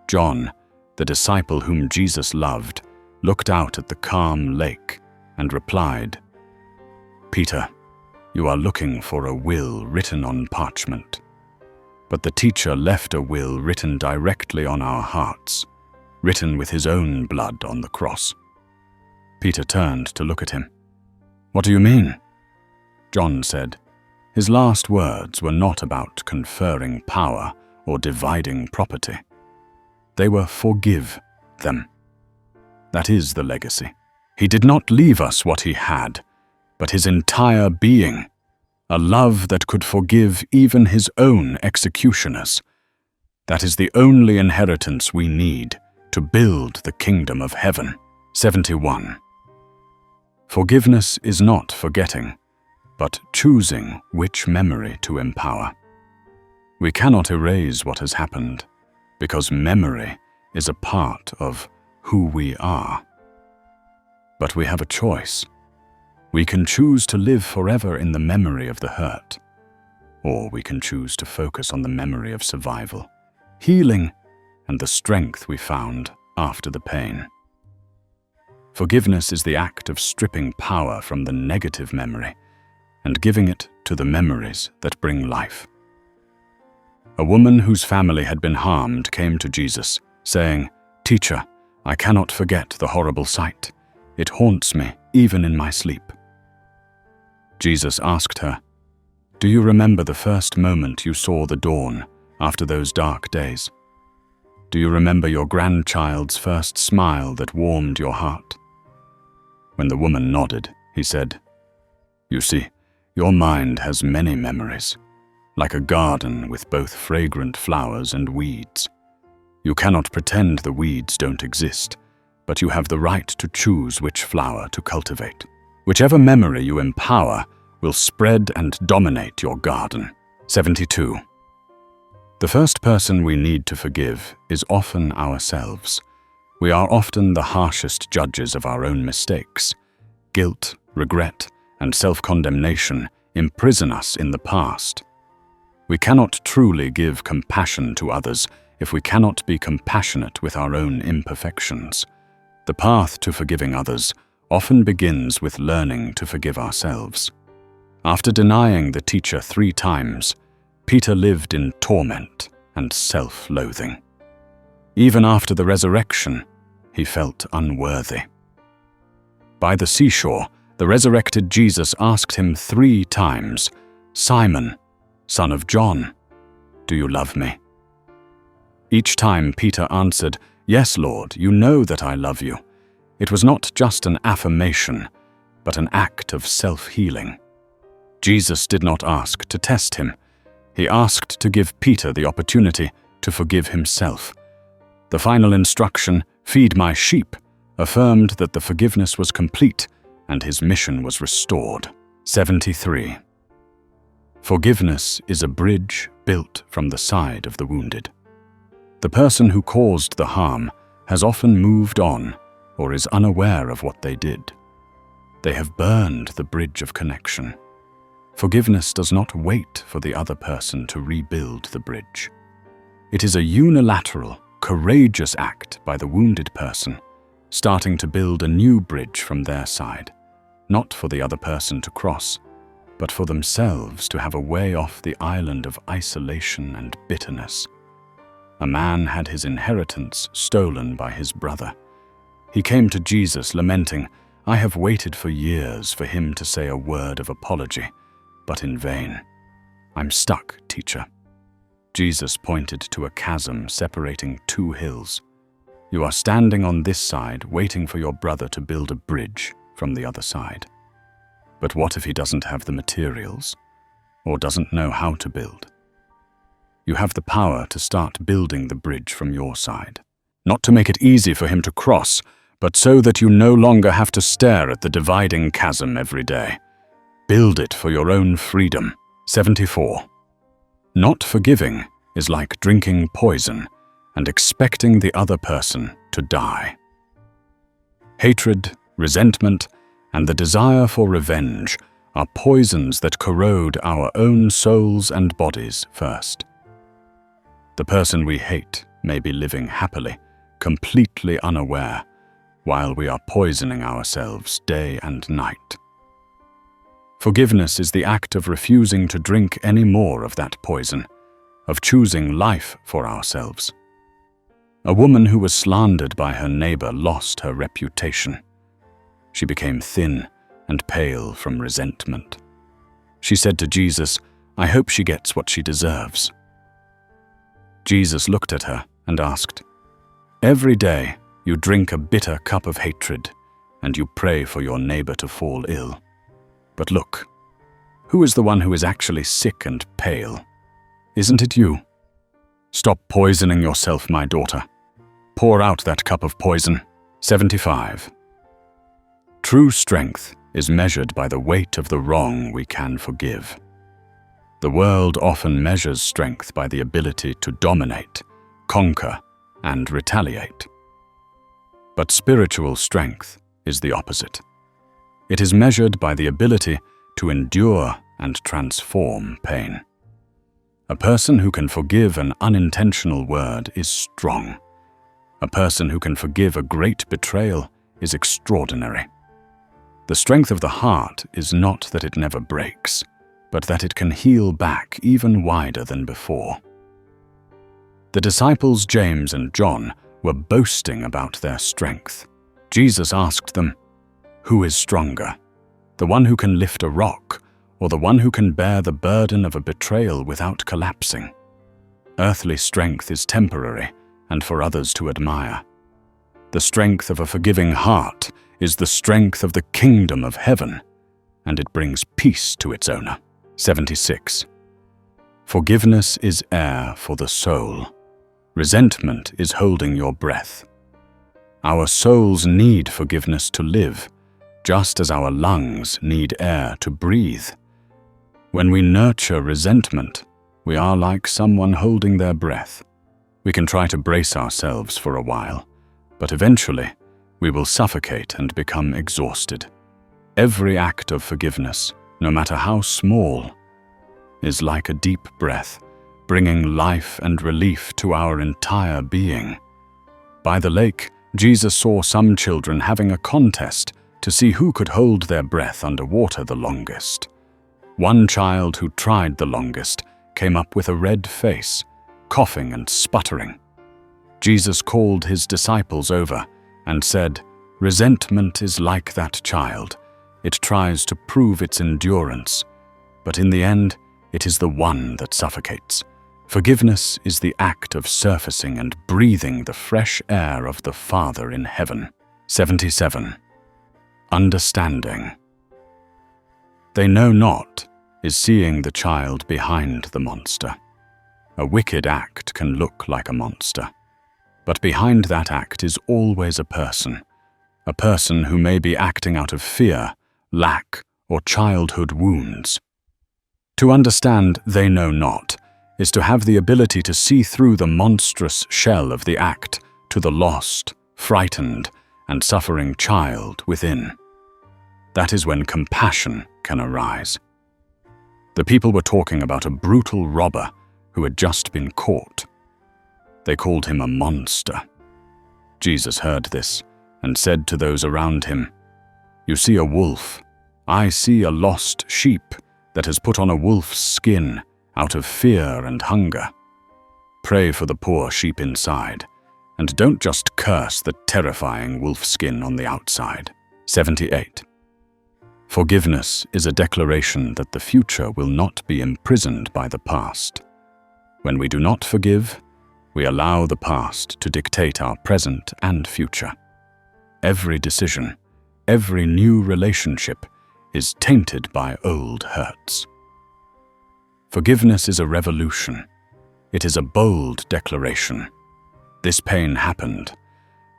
John, the disciple whom Jesus loved, looked out at the calm lake and replied, "Peter, you are looking for a will written on parchment. But the teacher left a will written directly on our hearts, written with his own blood on the cross." Peter turned to look at him. "What do you mean?" John said. His last words were not about conferring power or dividing property. They were "forgive them." That is the legacy. He did not leave us what he had, but his entire being, a love that could forgive even his own executioners. That is the only inheritance we need to build the kingdom of heaven. 71. Forgiveness is not forgetting, but choosing which memory to empower. We cannot erase what has happened, because memory is a part of who we are. But we have a choice. We can choose to live forever in the memory of the hurt, or we can choose to focus on the memory of survival, healing, and the strength we found after the pain. Forgiveness is the act of stripping power from the negative memory and giving it to the memories that bring life. A woman whose family had been harmed came to Jesus, saying, "Teacher, I cannot forget the horrible sight. It haunts me even in my sleep." Jesus asked her, "Do you remember the first moment you saw the dawn after those dark days? Do you remember your grandchild's first smile that warmed your heart?" When the woman nodded, he said, "You see, your mind has many memories, like a garden with both fragrant flowers and weeds. You cannot pretend the weeds don't exist, but you have the right to choose which flower to cultivate. Whichever memory you empower will spread and dominate your garden." 72. The first person we need to forgive is often ourselves. We are often the harshest judges of our own mistakes. Guilt, regret, and self-condemnation imprison us in the past. We cannot truly give compassion to others if we cannot be compassionate with our own imperfections. The path to forgiving others often begins with learning to forgive ourselves. After denying the teacher 3 times, Peter lived in torment and self-loathing. Even after the resurrection, he felt unworthy. By the seashore, the resurrected Jesus asked him 3 times, "Simon, son of John, do you love me?" Each time Peter answered, "Yes, Lord, you know that I love you." It was not just an affirmation, but an act of self-healing. Jesus did not ask to test him. He asked to give Peter the opportunity to forgive himself. The final instruction, "Feed my sheep," affirmed that the forgiveness was complete and his mission was restored. 73. Forgiveness is a bridge built from the side of the wounded. The person who caused the harm has often moved on or is unaware of what they did. They have burned the bridge of connection. Forgiveness does not wait for the other person to rebuild the bridge. It is a unilateral, courageous act by the wounded person, starting to build a new bridge from their side, not for the other person to cross, but for themselves to have a way off the island of isolation and bitterness. A man had his inheritance stolen by his brother. He came to Jesus lamenting, "I have waited for years for him to say a word of apology, but in vain. I'm stuck, teacher." Jesus pointed to a chasm separating 2 hills. "You are standing on this side waiting for your brother to build a bridge from the other side. But what if he doesn't have the materials or doesn't know how to build? You have the power to start building the bridge from your side, not to make it easy for him to cross, but so that you no longer have to stare at the dividing chasm every day. Build it for your own freedom." 74. Not forgiving is like drinking poison and expecting the other person to die. Hatred, resentment, and the desire for revenge are poisons that corrode our own souls and bodies first. The person we hate may be living happily, completely unaware, while we are poisoning ourselves day and night. Forgiveness is the act of refusing to drink any more of that poison, of choosing life for ourselves. A woman who was slandered by her neighbor lost her reputation. She became thin and pale from resentment. She said to Jesus, "I hope she gets what she deserves." Jesus looked at her and asked, "Every day you drink a bitter cup of hatred, and you pray for your neighbor to fall ill. But look, who is the one who is actually sick and pale? Isn't it you? Stop poisoning yourself, my daughter. Pour out that cup of poison." 75. True strength is measured by the weight of the wrong we can forgive. The world often measures strength by the ability to dominate, conquer, and retaliate. But spiritual strength is the opposite. It is measured by the ability to endure and transform pain. A person who can forgive an unintentional word is strong. A person who can forgive a great betrayal is extraordinary. The strength of the heart is not that it never breaks, but that it can heal back even wider than before. The disciples James and John were boasting about their strength. Jesus asked them, "Who is stronger, the one who can lift a rock, or the one who can bear the burden of a betrayal without collapsing?" Earthly strength is temporary and for others to admire. The strength of a forgiving heart is the strength of the kingdom of heaven, and it brings peace to its owner. 76. Forgiveness is air for the soul. Resentment is holding your breath. Our souls need forgiveness to live, just as our lungs need air to breathe. When we nurture resentment, we are like someone holding their breath. We can try to brace ourselves for a while, But eventually, we will suffocate and become exhausted. Every act of forgiveness, no matter how small, is like a deep breath, bringing life and relief to our entire being. By the lake, Jesus saw some children having a contest to see who could hold their breath underwater the longest. One child who tried the longest came up with a red face, coughing and sputtering. Jesus called his disciples over and said, "Resentment is like that child. It tries to prove its endurance, but in the end, it is the one that suffocates. Forgiveness is the act of surfacing and breathing the fresh air of the Father in heaven." 77. Understanding. They know not is seeing the child behind the monster. A wicked act can look like a monster, but behind that act is always a person who may be acting out of fear, lack, or childhood wounds. To understand they know not is to have the ability to see through the monstrous shell of the act to the lost, frightened, and suffering child within. That is when compassion can arise. The people were talking about a brutal robber who had just been caught. They called him a monster. Jesus heard this and said to those around him, "You see a wolf. I see a lost sheep that has put on a wolf's skin out of fear and hunger. Pray for the poor sheep inside, and don't just curse the terrifying wolf skin on the outside." 78. Forgiveness is a declaration that the future will not be imprisoned by the past. When we do not forgive, we allow the past to dictate our present and future. Every decision, every new relationship is tainted by old hurts. Forgiveness is a revolution. It is a bold declaration. This pain happened,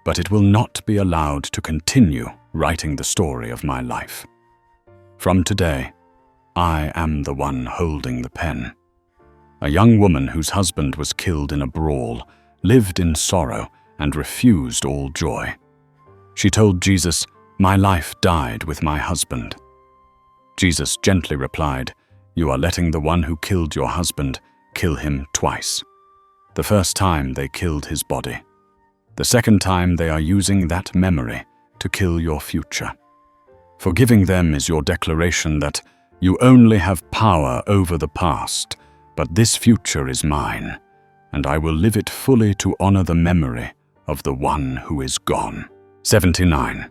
but it will not be allowed to continue writing the story of my life. From today, I am the one holding the pen. A young woman whose husband was killed in a brawl lived in sorrow and refused all joy. She told Jesus, "My life died with my husband." Jesus gently replied, "You are letting the one who killed your husband kill him twice. The first time they killed his body. The second time they are using that memory to kill your future. Forgiving them is your declaration that you only have power over the past, but this future is mine, and I will live it fully to honor the memory of the one who is gone." 79.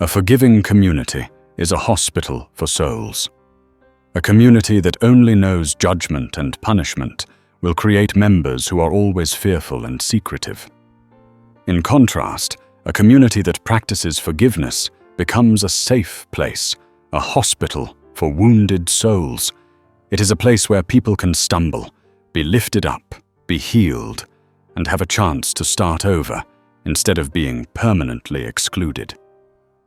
A forgiving community is a hospital for souls. A community that only knows judgment and punishment will create members who are always fearful and secretive. In contrast, a community that practices forgiveness becomes a safe place, a hospital for wounded souls. It is a place where people can stumble, be lifted up, be healed, and have a chance to start over instead of being permanently excluded.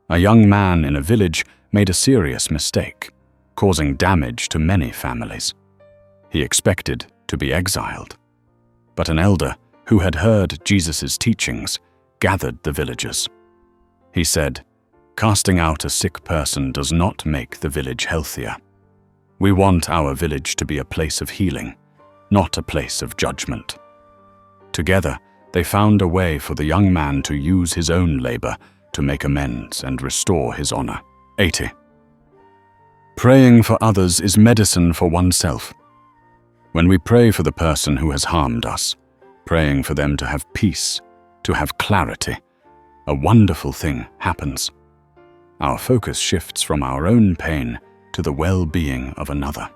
A young man in a village made a serious mistake, causing damage to many families. He expected to be exiled. But an elder who had heard Jesus' teachings gathered the villagers. He said, "Casting out a sick person does not make the village healthier. We want our village to be a place of healing, not a place of judgment." Together, they found a way for the young man to use his own labor to make amends and restore his honor. 80. Praying for others is medicine for oneself. When we pray for the person who has harmed us, praying for them to have peace, to have clarity, a wonderful thing happens. Our focus shifts from our own pain to the well-being of another.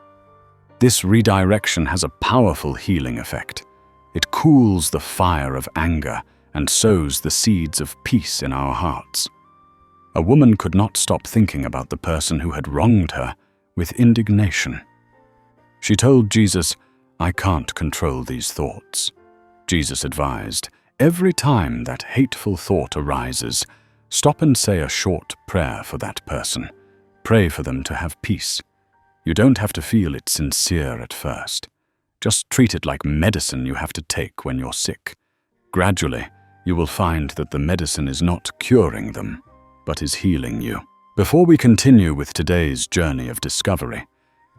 This redirection has a powerful healing effect. It cools the fire of anger and sows the seeds of peace in our hearts. A woman could not stop thinking about the person who had wronged her with indignation. She told Jesus, "I can't control these thoughts." Jesus advised, "Every time that hateful thought arises, stop and say a short prayer for that person. Pray for them to have peace. You don't have to feel it sincere at first. Just treat it like medicine you have to take when you're sick. Gradually, you will find that the medicine is not curing them, but is healing you. Before we continue with today's journey of discovery,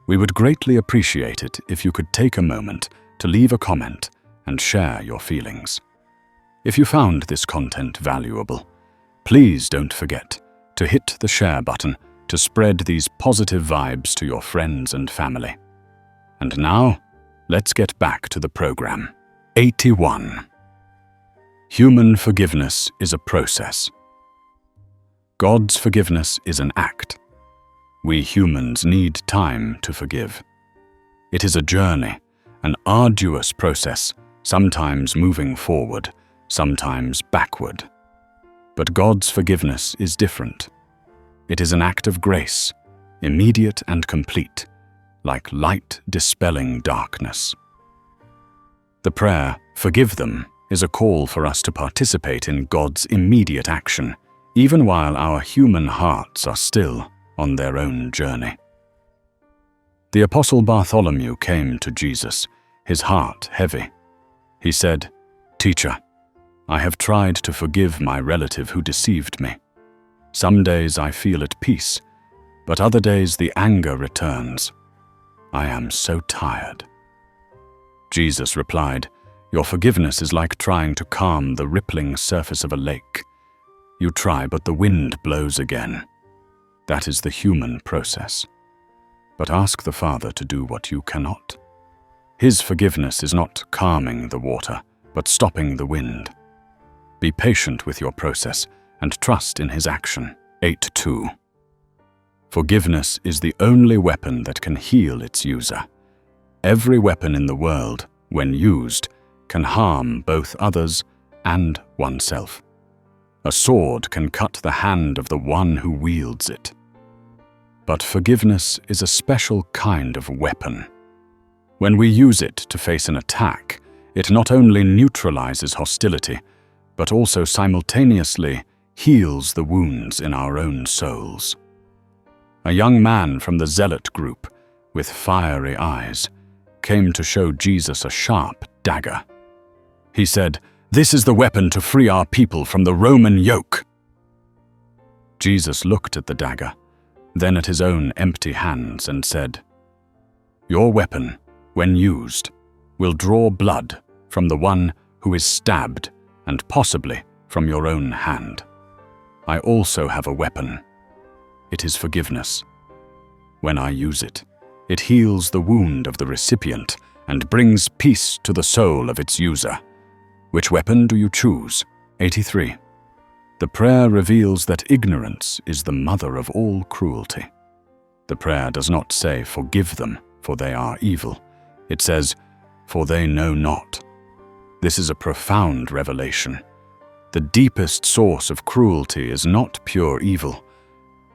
we would greatly appreciate it if you could take a moment to leave a comment and share your feelings. If you found this content valuable, please don't forget to hit the share button to spread these positive vibes to your friends and family. And now, let's get back to the program. 81. Human forgiveness is a process. God's forgiveness is an act. We humans need time to forgive. It is a journey, an arduous process, sometimes moving forward, sometimes backward. But God's forgiveness is different. It is an act of grace, immediate and complete, like light dispelling darkness. The prayer, "Forgive them," is a call for us to participate in God's immediate action, even while our human hearts are still on their own journey. The Apostle Bartholomew came to Jesus, his heart heavy. He said, "Teacher, I have tried to forgive my relative who deceived me. Some days I feel at peace, but other days the anger returns. I am so tired." Jesus replied, "Your forgiveness is like trying to calm the rippling surface of a lake. You try, but the wind blows again. That is the human process. But ask the Father to do what you cannot. His forgiveness is not calming the water, but stopping the wind. Be patient with your process and trust in His action." 8:2. Forgiveness is the only weapon that can heal its user. Every weapon in the world, when used, can harm both others and oneself. A sword can cut the hand of the one who wields it. But forgiveness is a special kind of weapon. When we use it to face an attack, it not only neutralizes hostility, but also simultaneously heals the wounds in our own souls. A young man from the zealot group, with fiery eyes, came to show Jesus a sharp dagger. He said, "This is the weapon to free our people from the Roman yoke." Jesus looked at the dagger, then at his own empty hands and said, "Your weapon, when used, will draw blood from the one who is stabbed and possibly from your own hand. I also have a weapon. It is forgiveness. When I use it, it heals the wound of the recipient and brings peace to the soul of its user. Which weapon do you choose?" 83. The prayer reveals that ignorance is the mother of all cruelty. The prayer does not say, "Forgive them, for they are evil." It says, "For they know not." This is a profound revelation. The deepest source of cruelty is not pure evil,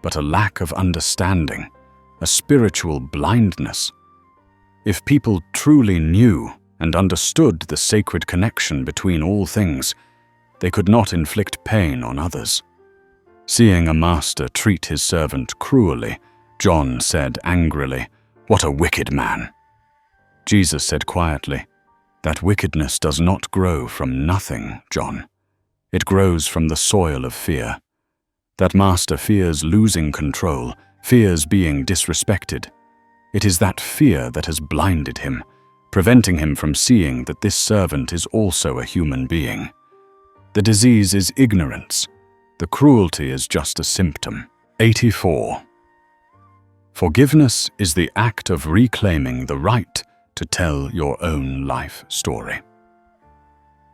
but a lack of understanding, a spiritual blindness. If people truly knew and understood the sacred connection between all things, they could not inflict pain on others. Seeing a master treat his servant cruelly, John said angrily, "What a wicked man!" Jesus said quietly, "That wickedness does not grow from nothing, John. It grows from the soil of fear. That master fears losing control, fears being disrespected. It is that fear that has blinded him, preventing him from seeing that this servant is also a human being. The disease is ignorance. The cruelty is just a symptom." 84. Forgiveness is the act of reclaiming the right to tell your own life story.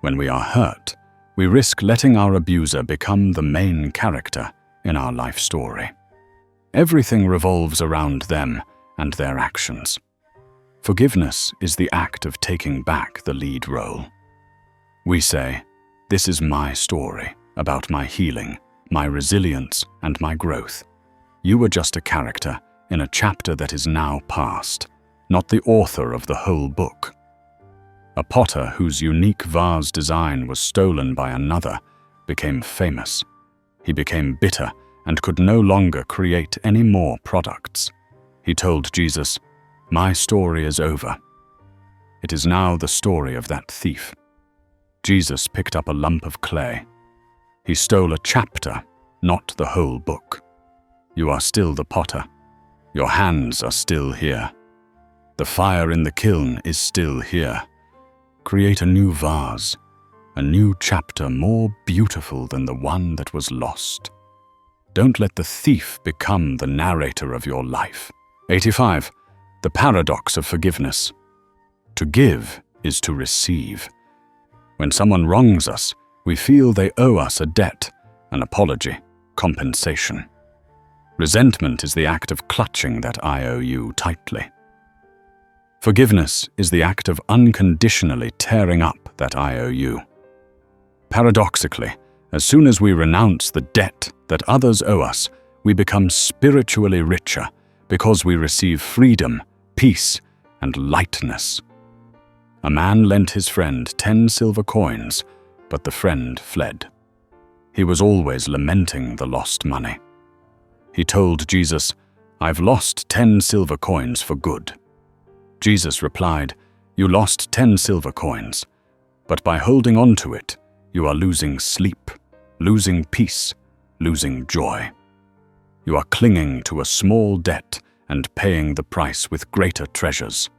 When we are hurt, we risk letting our abuser become the main character in our life story. Everything revolves around them and their actions. Forgiveness is the act of taking back the lead role. We say, "This is my story about my healing, my resilience, and my growth. You were just a character in a chapter that is now past, not the author of the whole book." A potter whose unique vase design was stolen by another became famous. He became bitter and could no longer create any more products. He told Jesus, "My story is over. It is now the story of that thief." Jesus picked up a lump of clay. He stole a chapter, not the whole book. You are still the potter. Your hands are still here. The fire in the kiln is still here. Create a new vase, a new chapter more beautiful than the one that was lost. Don't let the thief become the narrator of your life. 85. The paradox of forgiveness. To give is to receive. When someone wrongs us, we feel they owe us a debt, an apology, compensation. Resentment is the act of clutching that IOU tightly. Forgiveness is the act of unconditionally tearing up that IOU. Paradoxically, as soon as we renounce the debt that others owe us, we become spiritually richer because we receive freedom, peace, and lightness. A man lent his friend 10 silver coins, but the friend fled. He was always lamenting the lost money. He told Jesus, "I've lost 10 silver coins for good." Jesus replied, "You lost 10 silver coins, but by holding on to it, you are losing sleep, losing peace, losing joy. You are clinging to a small debt and paying the price with greater treasures.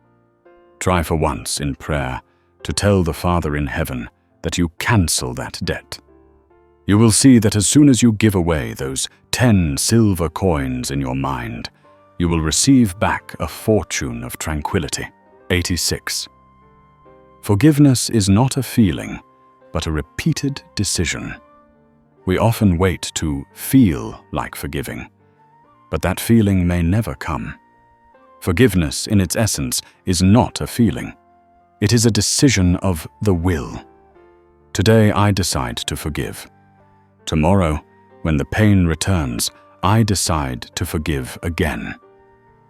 Try for once in prayer to tell the Father in heaven that you cancel that debt. You will see that as soon as you give away those 10 silver coins in your mind, you will receive back a fortune of tranquility. 86. Forgiveness is not a feeling, but a repeated decision. We often wait to feel like forgiving, but that feeling may never come. Forgiveness, in its essence, is not a feeling. It is a decision of the will. Today I decide to forgive. Tomorrow, when the pain returns, I decide to forgive again.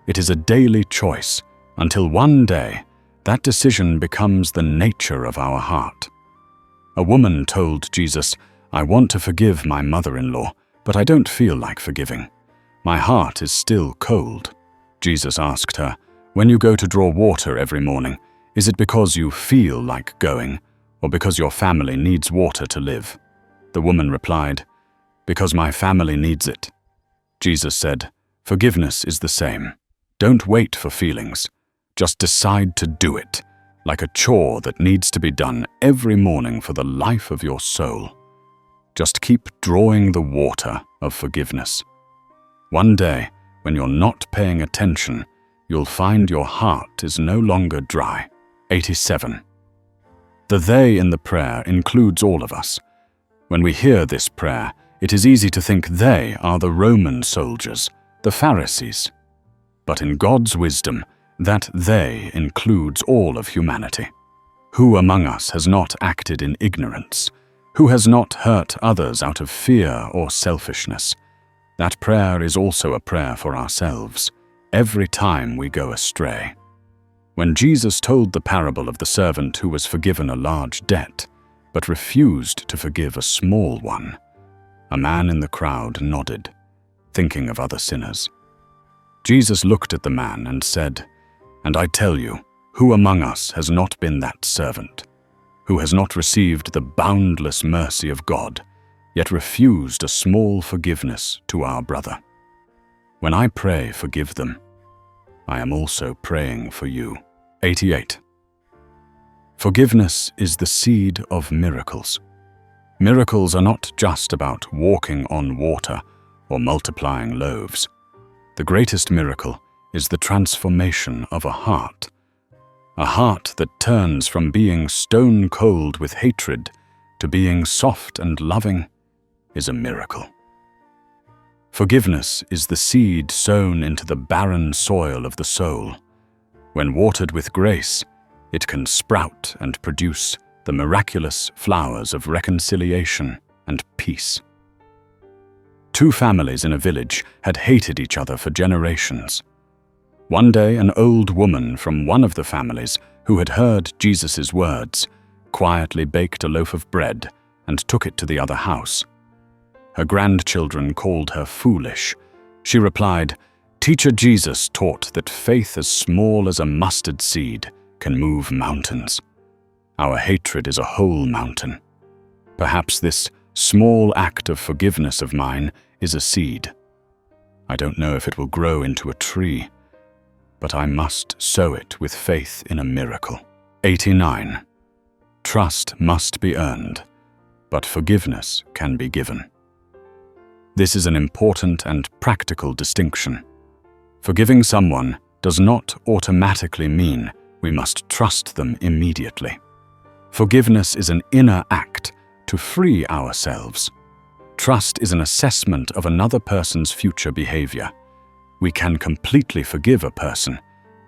It is a daily choice until one day that decision becomes the nature of our heart. A woman told Jesus, "I want to forgive my mother-in-law, but I don't feel like forgiving. My heart is still cold." Jesus asked her, "When you go to draw water every morning, is it because you feel like going, or because your family needs water to live?" The woman replied, "Because my family needs it." Jesus said, "Forgiveness is the same. Don't wait for feelings. Just decide to do it, like a chore that needs to be done every morning for the life of your soul. Just keep drawing the water of forgiveness. One day, when you're not paying attention, you'll find your heart is no longer dry. 87. The they in the prayer includes all of us. When we hear this prayer, it is easy to think they are the Roman soldiers, the Pharisees. But in God's wisdom, that they includes all of humanity. Who among us has not acted in ignorance? Who has not hurt others out of fear or selfishness? That prayer is also a prayer for ourselves, every time we go astray. When Jesus told the parable of the servant who was forgiven a large debt, but refused to forgive a small one, a man in the crowd nodded, thinking of other sinners. Jesus looked at the man and said, "And I tell you, who among us has not been that servant, who has not received the boundless mercy of God, yet refused a small forgiveness to our brother? When I pray, forgive them. I am also praying for you." 88. Forgiveness is the seed of miracles. Miracles are not just about walking on water or multiplying loaves. The greatest miracle is the transformation of a heart that turns from being stone cold with hatred to being soft and loving is a miracle. Forgiveness is the seed sown into the barren soil of the soul. When watered with grace, it can sprout and produce the miraculous flowers of reconciliation and peace. Two families in a village had hated each other for generations. One day, an old woman from one of the families, who had heard Jesus' words, quietly baked a loaf of bread and took it to the other house. Her grandchildren called her foolish. She replied, "Teacher Jesus taught that faith as small as a mustard seed can move mountains." Our hatred is a whole mountain. Perhaps this small act of forgiveness of mine is a seed. I don't know if it will grow into a tree, but I must sow it with faith in a miracle. 89. Trust must be earned, but forgiveness can be given. This is an important and practical distinction. Forgiving someone does not automatically mean we must trust them immediately. Forgiveness is an inner act to free ourselves. Trust is an assessment of another person's future behavior. We can completely forgive a person,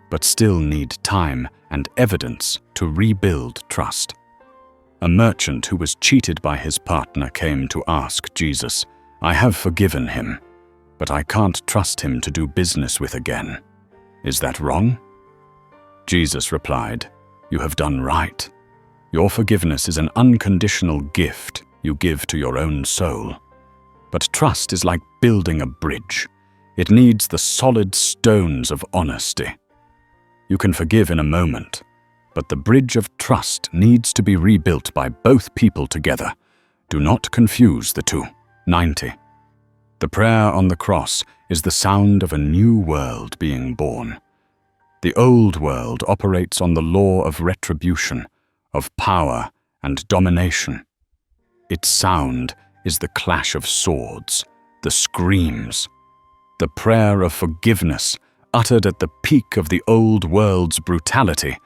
but still need time and evidence to rebuild trust. A merchant who was cheated by his partner came to ask Jesus, "I have forgiven him, but I can't trust him to do business with again. Is that wrong?" Jesus replied, "You have done right. Your forgiveness is an unconditional gift you give to your own soul. But trust is like building a bridge. It needs the solid stones of honesty. You can forgive in a moment, but the bridge of trust needs to be rebuilt by both people together. Do not confuse the two. 90. The prayer on the cross is the sound of a new world being born. The old world operates on the law of retribution, of power and domination. Its sound is the clash of swords, the screams. The prayer of forgiveness, uttered at the peak of the old world's brutality,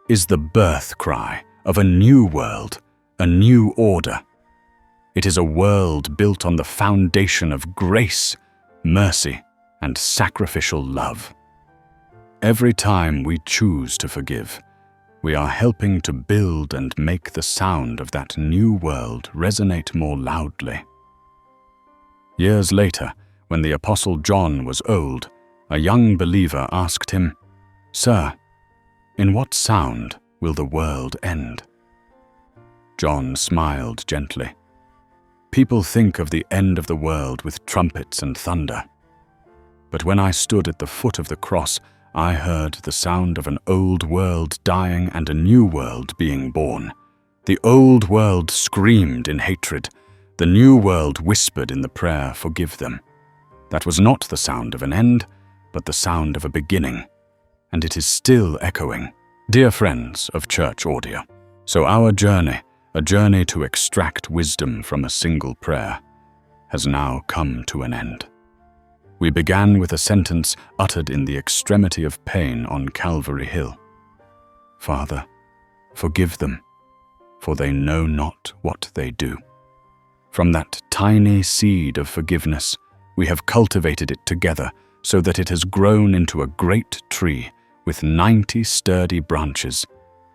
is the birth cry of a new world, a new order. It is a world built on the foundation of grace, mercy, and sacrificial love. Every time we choose to forgive, we are helping to build and make the sound of that new world resonate more loudly. Years later, when the Apostle John was old, a young believer asked him, "Sir, in what sound will the world end?" John smiled gently. "People think of the end of the world with trumpets and thunder. But when I stood at the foot of the cross, I heard the sound of an old world dying and a new world being born. The old world screamed in hatred. The new world whispered in the prayer, 'Forgive them.' That was not the sound of an end, but the sound of a beginning. And it is still echoing. Dear friends of Church Audio, so our journey, a journey to extract wisdom from a single prayer, has now come to an end. We began with a sentence uttered in the extremity of pain on Calvary Hill. "Father, forgive them, for they know not what they do." From that tiny seed of forgiveness, we have cultivated it together so that it has grown into a great tree with 90 sturdy branches,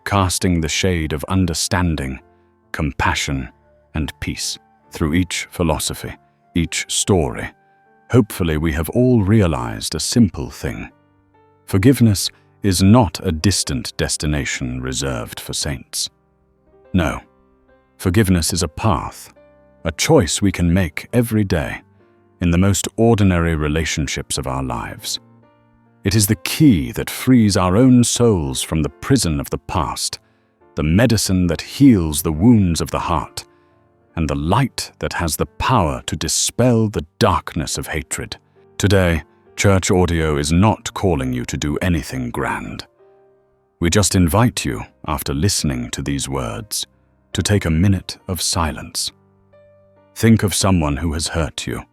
casting the shade of understanding, compassion, and peace through each philosophy, each story. Hopefully, we have all realized a simple thing. Forgiveness is not a distant destination reserved for saints. No, forgiveness is a path, a choice we can make every day in the most ordinary relationships of our lives. It is the key that frees our own souls from the prison of the past, the medicine that heals the wounds of the heart, and the light that has the power to dispel the darkness of hatred. Today, Church Audio is not calling you to do anything grand. We just invite you, after listening to these words, to take a minute of silence. Think of someone who has hurt you.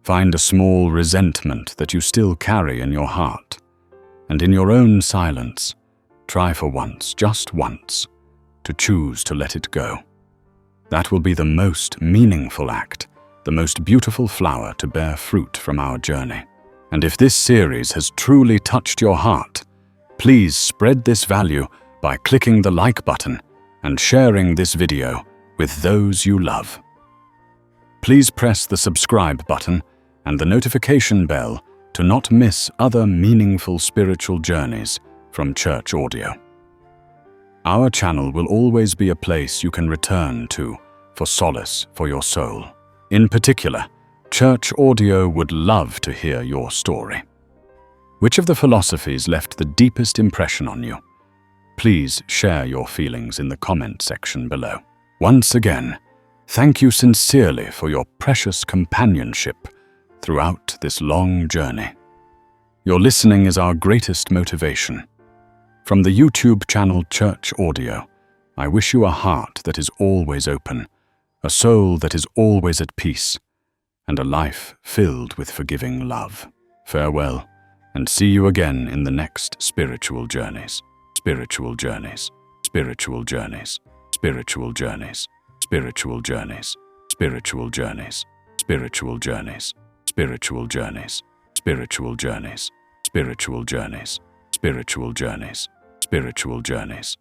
Find a small resentment that you still carry in your heart, and in your own silence, try for once, just once, to choose to let it go. That will be the most meaningful act, the most beautiful flower to bear fruit from our journey. And if this series has truly touched your heart, please spread this value by clicking the like button and sharing this video with those you love. Please press the subscribe button and the notification bell to not miss other meaningful spiritual journeys from Church Audio. Our channel will always be a place you can return to for solace for your soul. In particular, Church Audio would love to hear your story. Which of the philosophies left the deepest impression on you? Please share your feelings in the comment section below. Once again, thank you sincerely for your precious companionship throughout this long journey. Your listening is our greatest motivation. From the YouTube channel Church Audio, I wish you a heart that is always open, a soul that is always at peace, and a life filled with forgiving love. Farewell, and see you again in the next spiritual journeys. Spiritual journeys, spiritual journeys, spiritual journeys, spiritual journeys, spiritual journeys, spiritual journeys, spiritual journeys, spiritual journeys, spiritual journeys, spiritual journeys, spiritual journeys,